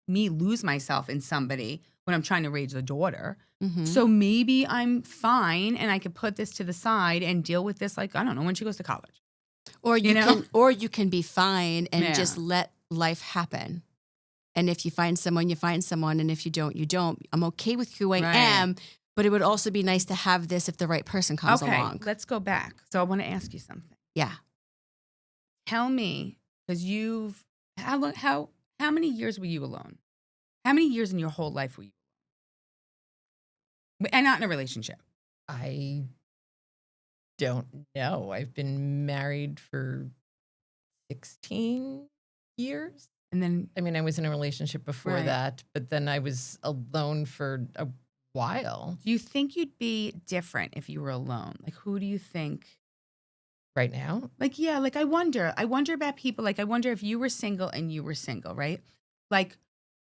me lose myself in somebody when I'm trying to raise a daughter. So maybe I'm fine and I could put this to the side and deal with this like, I don't know, when she goes to college. Or you can be fine and just let life happen. And if you find someone, you find someone. And if you don't, you don't. I'm okay with who I am, but it would also be nice to have this if the right person comes along. Let's go back. So I want to ask you something. Yeah. Tell me, because how many years were you alone? How many years in your whole life were you alone? And not in a relationship. I don't know. I've been married for 16 years. And then, I was in a relationship before that, but then I was alone for a while. Do you think you'd be different if you were alone? Like, who do you think? Right now? Like, yeah, like I wonder about people. Like, I wonder if you were single and you were single, right? Like,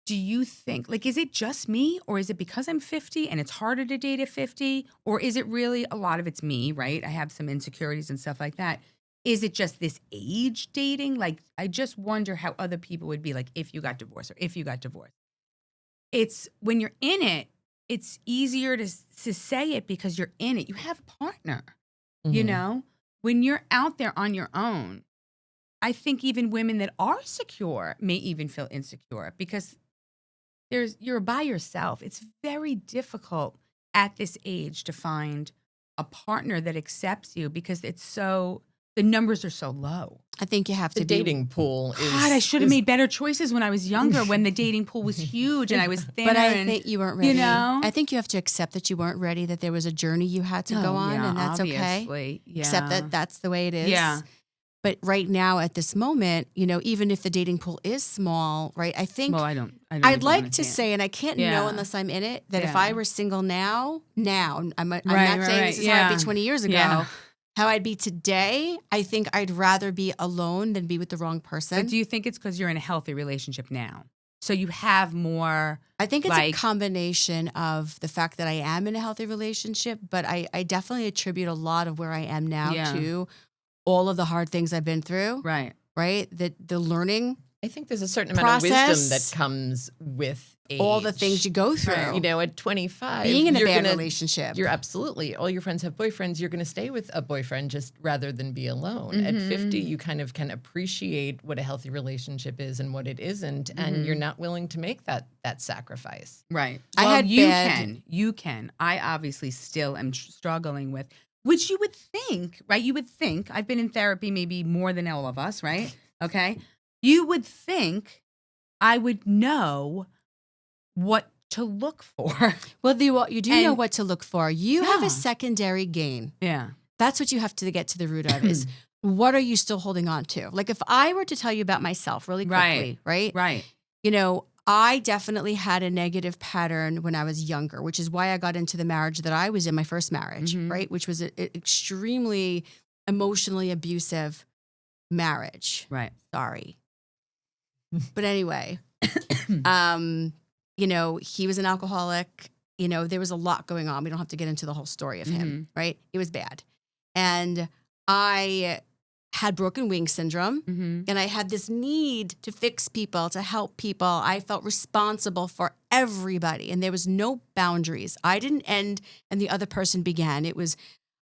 do you think, like, is it just me or is it because I'm 50 and it's harder to date at 50? Or is it really a lot of it's me, right? I have some insecurities and stuff like that. Is it just this age dating? Like, I just wonder how other people would be like if you got divorced or if you got divorced. It's when you're in it, it's easier to say it because you're in it. You have a partner, When you're out there on your own, I think even women that are secure may even feel insecure because you're by yourself. It's very difficult at this age to find a partner that accepts you because the numbers are so low. I think you have to the dating pool is... God, I should have made better choices when I was younger, when the dating pool was huge and I was thinner. But I think you weren't ready. You know? I think you have to accept that you weren't ready, that there was a journey you had to go on, and that's okay. Yeah. Accept that that's the way it is. Yeah. But right now, at this moment, even if the dating pool is small, right? I think I'd like to say, and I can't know unless I'm in it, that if I were single now, I'm not saying this is how I'd be 20 years ago. Yeah. How I'd be today, I think I'd rather be alone than be with the wrong person. But do you think it's because you're in a healthy relationship now? So you have more... I think it's a combination of the fact that I am in a healthy relationship, but I definitely attribute a lot of where I am now to all of the hard things I've been through. Right. Right? The learning I think there's a certain amount of wisdom that comes with age. All the things you go through. You know, at 25. Being in a bad relationship. You're absolutely, all your friends have boyfriends. You're going to stay with a boyfriend just rather than be alone. At 50, you kind of can appreciate what a healthy relationship is and what it isn't. And you're not willing to make that sacrifice. Right. Well, You can. I obviously still am struggling with, which you would think, right? You would think, I've been in therapy maybe more than all of us, right? Okay. You would think I would know what to look for. Well, you do know what to look for. You have a secondary gain. Yeah. That's what you have to get to the root of is what are you still holding on to? Like if I were to tell you about myself really quickly, right? Right. You know, I definitely had a negative pattern when I was younger, which is why I got into the marriage that I was in, my first marriage, right? Which was an extremely emotionally abusive marriage. Right. Sorry. But anyway, you know, he was an alcoholic. You know, there was a lot going on. We don't have to get into the whole story of him, right? It was bad. And I had broken wing syndrome and I had this need to fix people, to help people. I felt responsible for everybody and there was no boundaries. I didn't end and the other person began. It was,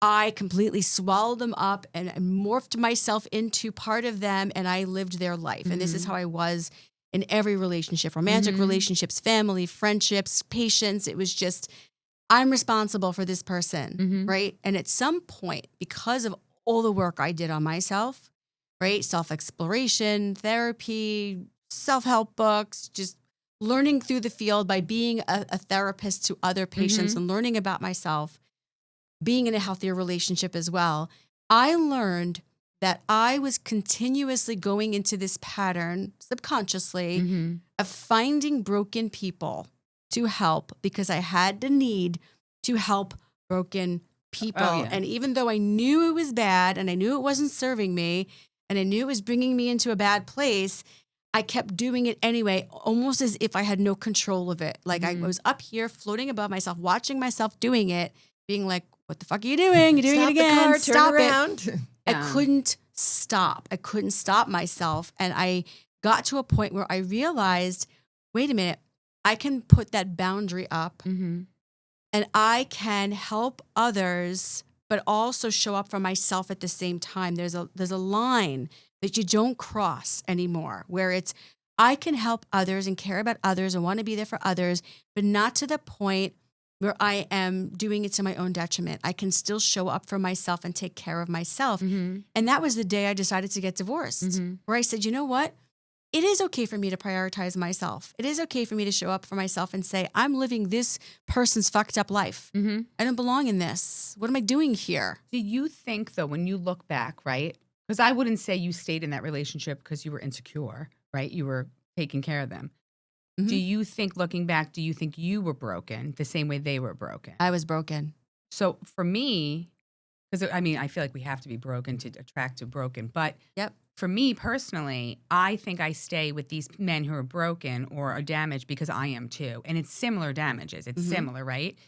I completely swallowed them up and morphed myself into part of them and I lived their life. And this is how I was in every relationship, romantic relationships, family, friendships, patience. It was just, I'm responsible for this person, right? And at some point, because of all the work I did on myself, right? Self-exploration, therapy, self-help books, just learning through the field by being a therapist to other patients and learning about myself, being in a healthier relationship as well, I learned that I was continuously going into this pattern subconsciously of finding broken people to help because I had the need to help broken people. Oh, yeah. And even though I knew it was bad and I knew it wasn't serving me and I knew it was bringing me into a bad place, I kept doing it anyway, almost as if I had no control of it. Like I was up here floating above myself, watching myself doing it, being like, what the fuck are you doing? You're doing it again. The car, Stop turn around. it. I couldn't stop. I couldn't stop myself. And I got to a point where I realized, wait a minute, I can put that boundary up and I can help others, but also show up for myself at the same time. There's a line that you don't cross anymore where it's, I can help others and care about others and want to be there for others, but not to the point where I am doing it to my own detriment. I can still show up for myself and take care of myself. And that was the day I decided to get divorced, where I said, you know what? It is okay for me to prioritize myself. It is okay for me to show up for myself and say, I'm living this person's fucked up life. I don't belong in this. What am I doing here? Do you think, though, when you look back, right? Because I wouldn't say you stayed in that relationship because you were insecure, right? You were taking care of them. Do you think, looking back, do you think you were broken the same way they were broken? I was broken. So for me, because I mean, I feel like we have to be broken to attract to broken. But for me personally, I think I stay with these men who are broken or are damaged because I am too. And it's similar damages. It's similar, right?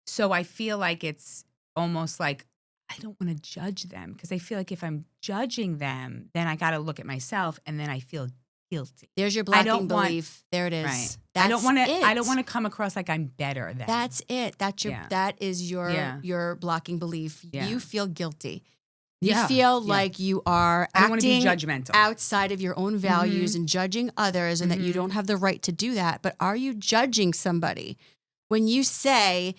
So I feel like it's almost like I don't want to judge them because I feel like if I'm judging them, then I got to look at myself and then I feel guilty. There's your blocking belief. There it is. Right. That's I don't it. want to come across like I'm better than. That's it. That is your blocking belief. Yeah. You feel guilty. You feel like you are I don't want to be acting judgmental outside of your own values and judging others and that you don't have the right to do that. But are you judging somebody? When you say,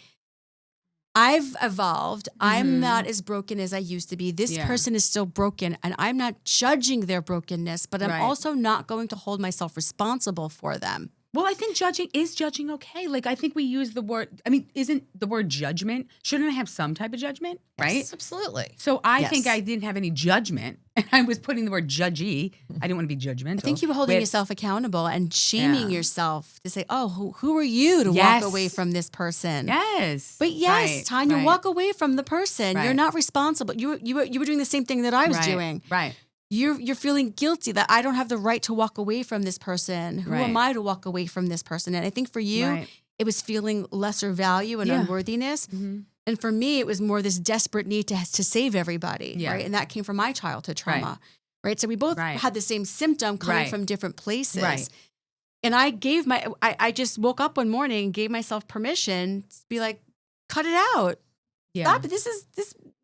I've evolved. I'm not as broken as I used to be. This person is still broken and I'm not judging their brokenness, but I'm also not going to hold myself responsible for them. Well, I think judging okay? Like, I think we use the word, I mean, isn't the word judgment? Shouldn't I have some type of judgment, right? Yes, absolutely. So I think I didn't have any judgment. And I was putting the word judgy. I didn't want to be judgmental. I think you were holding yourself accountable and shaming yourself to say, oh, who are you to walk away from this person? Yes. But Tanya, walk away from the person. You're not responsible. You were doing the same thing that I was doing. Right. You're feeling guilty that I don't have the right to walk away from this person. Who am I to walk away from this person? And I think for you, it was feeling lesser value and unworthiness. And for me, it was more this desperate need to save everybody, right? And that came from my childhood trauma. right? So we both had the same symptom coming from different places. Right. And I just woke up one morning and gave myself permission to be like, cut it out. Yeah. Stop it.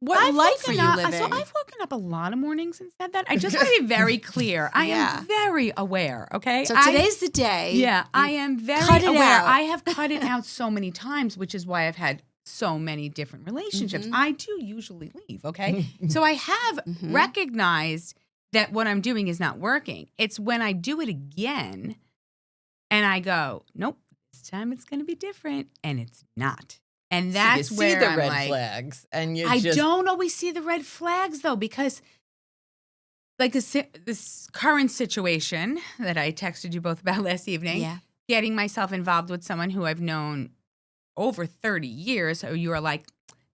What life are you living? So I've woken up a lot of mornings and said that. I just want to be very clear. I am very aware, okay? So today's the day. Yeah, I am very aware. I have cut it out so many times, which is why I've had so many different relationships. I do usually leave, okay? So I have recognized that what I'm doing is not working. It's when I do it again and I go, nope, this time it's going to be different, and it's not. And that's so you where see the I'm red flags, and I don't always see the red flags though, because like this current situation that I texted you both about last evening, getting myself involved with someone who I've known over 30 years, so you are like,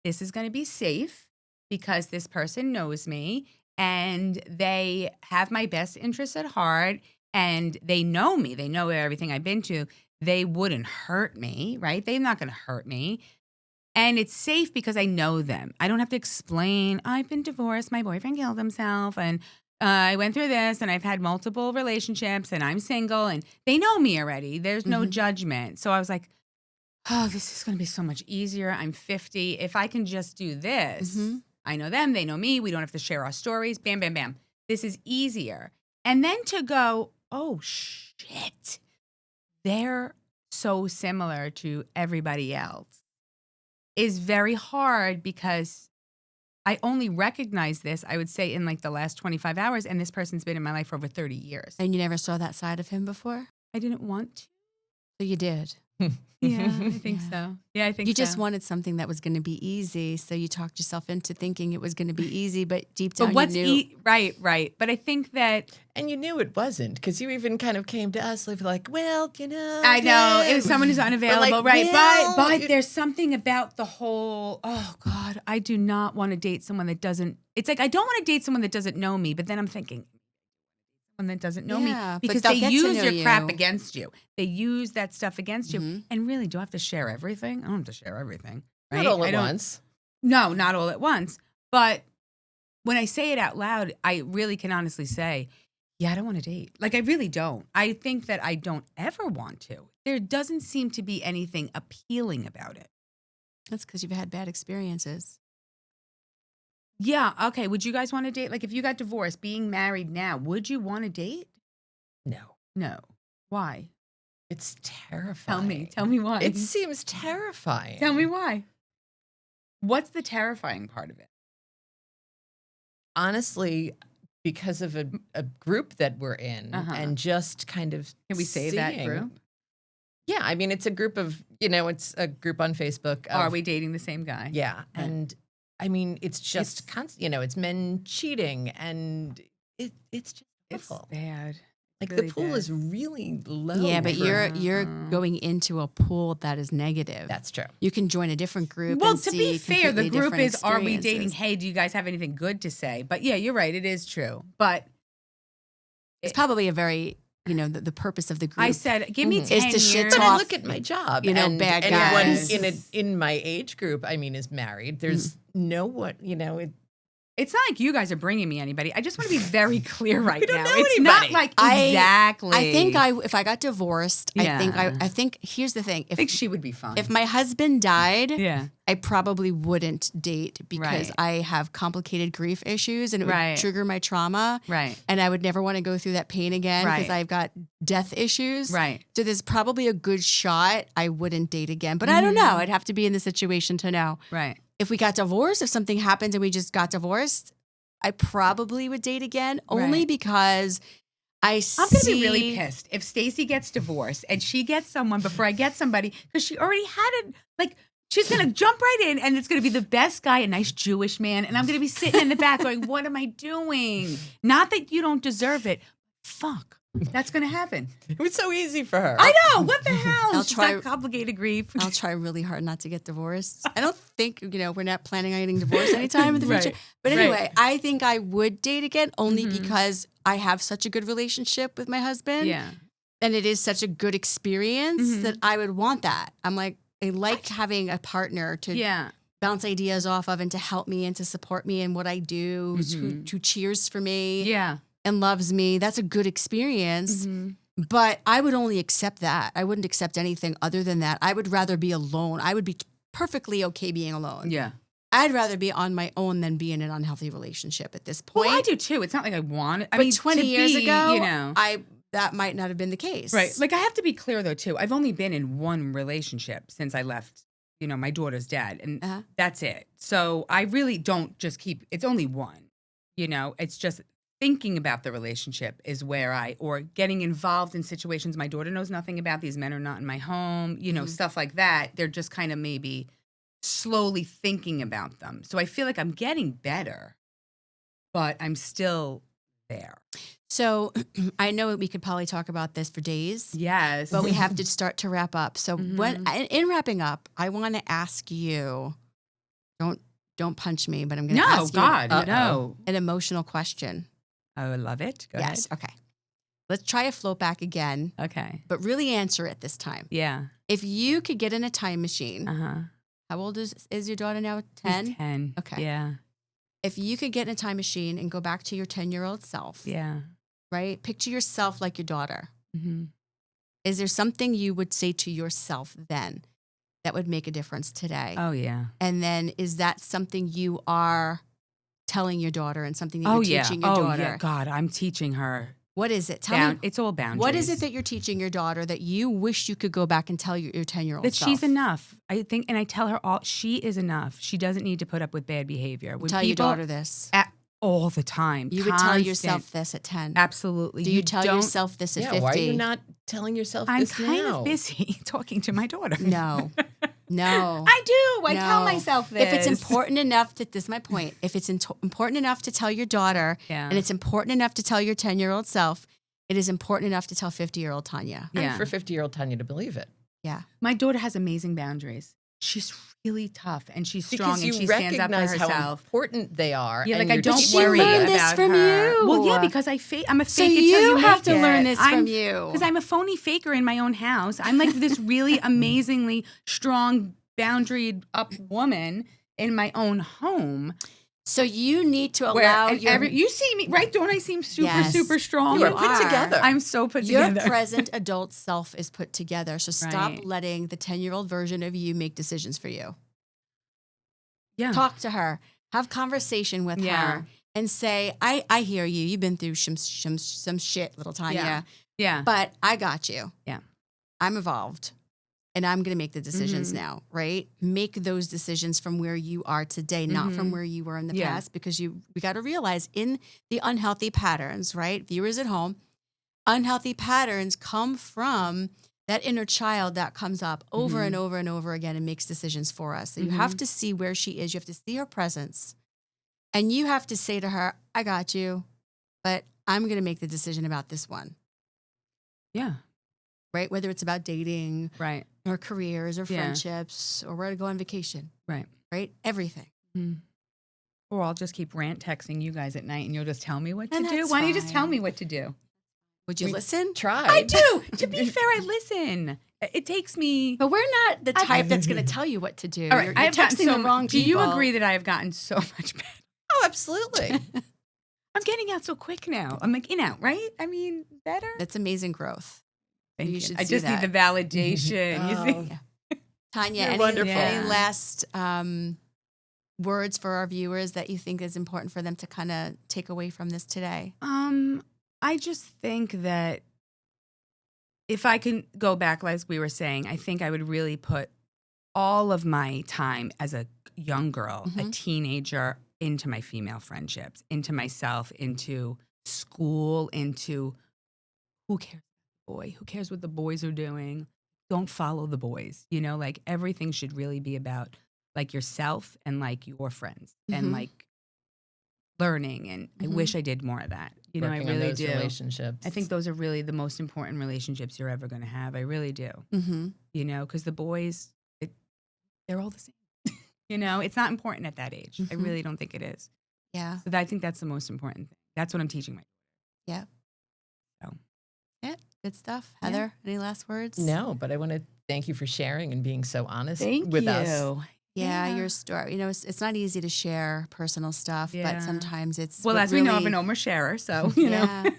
this is going to be safe because this person knows me and they have my best interests at heart and they know me. They know everything I've been to. They wouldn't hurt me, right? They're not going to hurt me. And it's safe because I know them. I don't have to explain, I've been divorced, my boyfriend killed himself, and I went through this, and I've had multiple relationships, and I'm single, and they know me already. There's no judgment. So I was like, oh, this is going to be so much easier. I'm 50. If I can just do this, I know them, they know me, we don't have to share our stories, bam, bam, bam. This is easier. And then to go, oh, shit, they're so similar to everybody else, is very hard because I only recognize this, I would say, in like the last 25 hours, and this person's been in my life for over 30 years. And you never saw that side of him before? I didn't want to. So you did. Yeah, I think so. Yeah, I think you just wanted something that was going to be easy, so you talked yourself into thinking it was going to be easy, but deep down you knew. Right. But I think that... And you knew it wasn't, because you even kind of came to us like, well, I know, it was someone who's unavailable, right? Well, but there's something about the whole, oh God, I do not want to date someone that doesn't... It's like, I don't want to date someone that doesn't know me, but then I'm thinking... that doesn't know me, because they use your crap against you. They use that stuff against you. And really, do I have to share everything? I don't have to share everything. Right? Not all at once. No, not all at once. But when I say it out loud, I really can honestly say, yeah, I don't want to date. Like, I really don't. I think that I don't ever want to. There doesn't seem to be anything appealing about it. That's because you've had bad experiences. Yeah. Okay. Would you guys want to date? Like, if you got divorced, being married now, would you want to date? No. Why? It's terrifying. Tell me why. It seems terrifying. Tell me why. What's the terrifying part of it? Honestly, because of a group that we're in and just kind of Can we say that group? Yeah. I mean, it's a group of, it's a group on Facebook. Are we dating the same guy? Yeah. And I mean, it's just constant, it's men cheating, and it's just awful. It's bad. Like, really, the pool is really low. Yeah, but you're going into a pool that is negative. That's true. You can join a different group. Well, and to see be fair, the group is, are we dating? experiences. Hey, do you guys have anything good to say? But yeah, you're right. It is true. But It's probably a very, the purpose of the group. I said, give me 10 Is to shit years. But talk. I look at my job. Bad anyone guys. in my age group, is married. There's no one, It's not like you guys are bringing me anybody. I just want to be very clear right We don't now. know It's anybody. not like exactly. I think if I got divorced, Yeah. I think here's the thing. I think she would be fine. If my husband died, yeah. I probably wouldn't date because Right. I have complicated grief issues and it would Right. trigger my trauma. Right. And I would never want to go through that pain again because Right. I've got death issues. Right. So there's probably a good shot I wouldn't date again. But I don't know. I'd have to be in the situation to know. Right. If we got divorced, if something happened and we just got divorced, I probably would date again only Right. because I'm I'm going to be really pissed if Stacey gets divorced and she gets someone before I get somebody, because she already had it. Like, she's going to jump right in and it's going to be the best guy, a nice Jewish man. And I'm going to be sitting in the back going, what am I doing? Not that you don't deserve it. Fuck. That's going to happen. It was so easy for her. I know. What the hell? I'll She's try- got complicated grief. I'll try really hard not to get divorced. I don't think, we're not planning on getting divorced anytime in the future. Right. But anyway, Right. I think I would date again only because I have such a good relationship with my husband. Yeah. And it is such a good experience that I would want that. I'm like, I like having a partner to Yeah. bounce ideas off of and to help me and to support me in what I do, who cheers for me. Yeah. and loves me. That's a good experience. But I would only accept that. I wouldn't accept anything other than that. I would rather be alone. I would be perfectly okay being alone. Yeah. I'd rather be on my own than be in an unhealthy relationship at this point. Well, I do too. It's not like I want it. I But mean, 20 to years be, ago, you know. that might not have been the case. Right. Like I have to be clear though too. I've only been in one relationship since I left, my daughter's dad, and that's it. So I really don't just keep. It's only one. It's just thinking about the relationship is where or getting involved in situations my daughter knows nothing about. These men are not in my home. Stuff like that. They're just kind of maybe slowly thinking about them. So I feel like I'm getting better, but I'm still there. So I know we could probably talk about this for days. Yes. But we have to start to wrap up. So in wrapping up, I want to ask you, don't punch me, but I'm going to ask you no. an emotional question. I would love it. Go ahead. Okay. Let's try a float back again. Okay. But really answer it this time. Yeah. If you could get in a time machine, how old is your daughter now? 10? She's 10. Okay. Yeah. If you could get in a time machine and go back to your 10-year-old self, right? Picture yourself like your daughter. Is there something you would say to yourself then that would make a difference today? Oh, yeah. And then is that something you are telling your daughter and something that you're teaching your daughter? Oh, yeah. God, I'm teaching her. What is it? Tell me. It's all boundaries. What is it that you're teaching your daughter that you wish you could go back and tell your 10-year-old that self? She's enough. I think, and I tell her she is enough. She doesn't need to put up with bad behavior. When tell your daughter this. All the time. You would tell yourself this at 10. Absolutely. Do you tell yourself this at 50? Why are you not telling yourself this now? I'm kind of busy talking to my daughter. No. I do. I tell myself this. If it's important enough this is my point. If it's important enough to tell your daughter and it's important enough to tell your 10-year-old self, it is important enough to tell 50-year-old Tanya. And for 50-year-old Tanya to believe it. Yeah. My daughter has amazing boundaries. She's really tough and she's strong because and she stands up for herself. How important they are. Yeah, and like I don't she worry learned about this from her. you. Well, yeah, because I'm a fake it so till you you make have to it. learn this from you. Because I'm a phony faker in my own house. I'm like this really amazingly strong, boundaried up woman in my own home. So you need to allow you see me, right? Don't I seem super strong? You are put together. I'm so put together. Your present adult self is put together. So stop letting the 10-year-old version of you make decisions for you. Yeah. Talk to her. Have conversation with her and say, I hear you. You've been through some shit, little Tanya. Yeah. But I got you. Yeah. I'm evolved. And I'm going to make the decisions now, right? Make those decisions from where you are today, not from where you were in the past, because we got to realize in the unhealthy patterns, right? Viewers at home, unhealthy patterns come from that inner child that comes up over and over and over again and makes decisions for us. So you have to see where she is. You have to see her presence. And you have to say to her, I got you, but I'm going to make the decision about this one. Yeah. Right? Whether it's about dating. Right. Or careers or friendships or where to go on vacation. Right. Right? Everything. Or I'll just keep texting you guys at night and you'll just tell me what to do. Why don't you just tell me what to do? Would you listen? Try. I do. To be fair, I listen. It takes me. But we're not the type that's going to tell you what to do. All right, You're texting the wrong people. Do you agree that I have gotten so much better? Oh, absolutely. I'm getting out so quick now. I'm like in out, right? I mean, better. That's amazing growth. Thank you. Should I just need the validation. You see? Yeah. Tanya, any last words for our viewers that you think is important for them to kind of take away from this today? I just think that if I can go back, like we were saying, I think I would really put all of my time as a young girl, a teenager, into my female friendships, into myself, into school, into who cares about the boy? Who cares what the boys are doing? Don't follow the boys. Like everything should really be about like yourself and like your friends and like learning. And I wish I did more of that. Working I really on those do. Relationships. I think those are really the most important relationships you're ever going to have. I really do. Because the boys, they're all the same. It's not important at that age. I really don't think it is. Yeah. So I think that's the most important thing. That's what I'm teaching my. Yeah. So. Yeah. Good stuff. Heather, any last words? No, but I want to thank you for sharing and being so honest Thank with you. us. Yeah, your story. It's not easy to share personal stuff, Yeah. but sometimes it's Well, what as we know of really- an Omer sharer, so Yeah.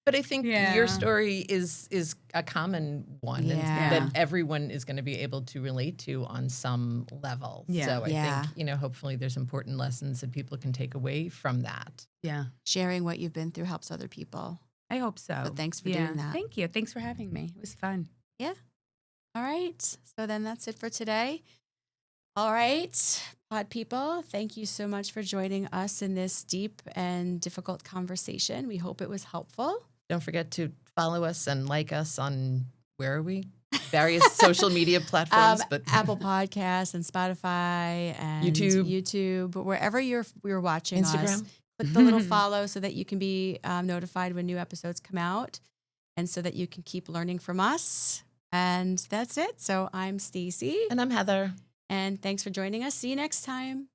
But I think Yeah. your story is a common one and Yeah. that everyone is going to be able to relate to on some level. Yeah. So I Yeah. think, hopefully there's important lessons that people can take away from that. yeah. sharing what you've been through helps other people. I hope so. So thanks for Yeah. doing that. Thank you. Thanks for having me. It was fun. All right. So then that's it for today. All right, pod people, thank you so much for joining us in this deep and difficult conversation. We hope it was helpful. Don't forget to follow us and like us on, where are we? Various social media platforms, but Apple Podcasts and Spotify and YouTube, but wherever you're watching us, Instagram. click the little follow so that you can be notified when new episodes come out and so that you can keep learning from us. And that's it. So I'm Stacey. And I'm Heather. And thanks for joining us. See you next time.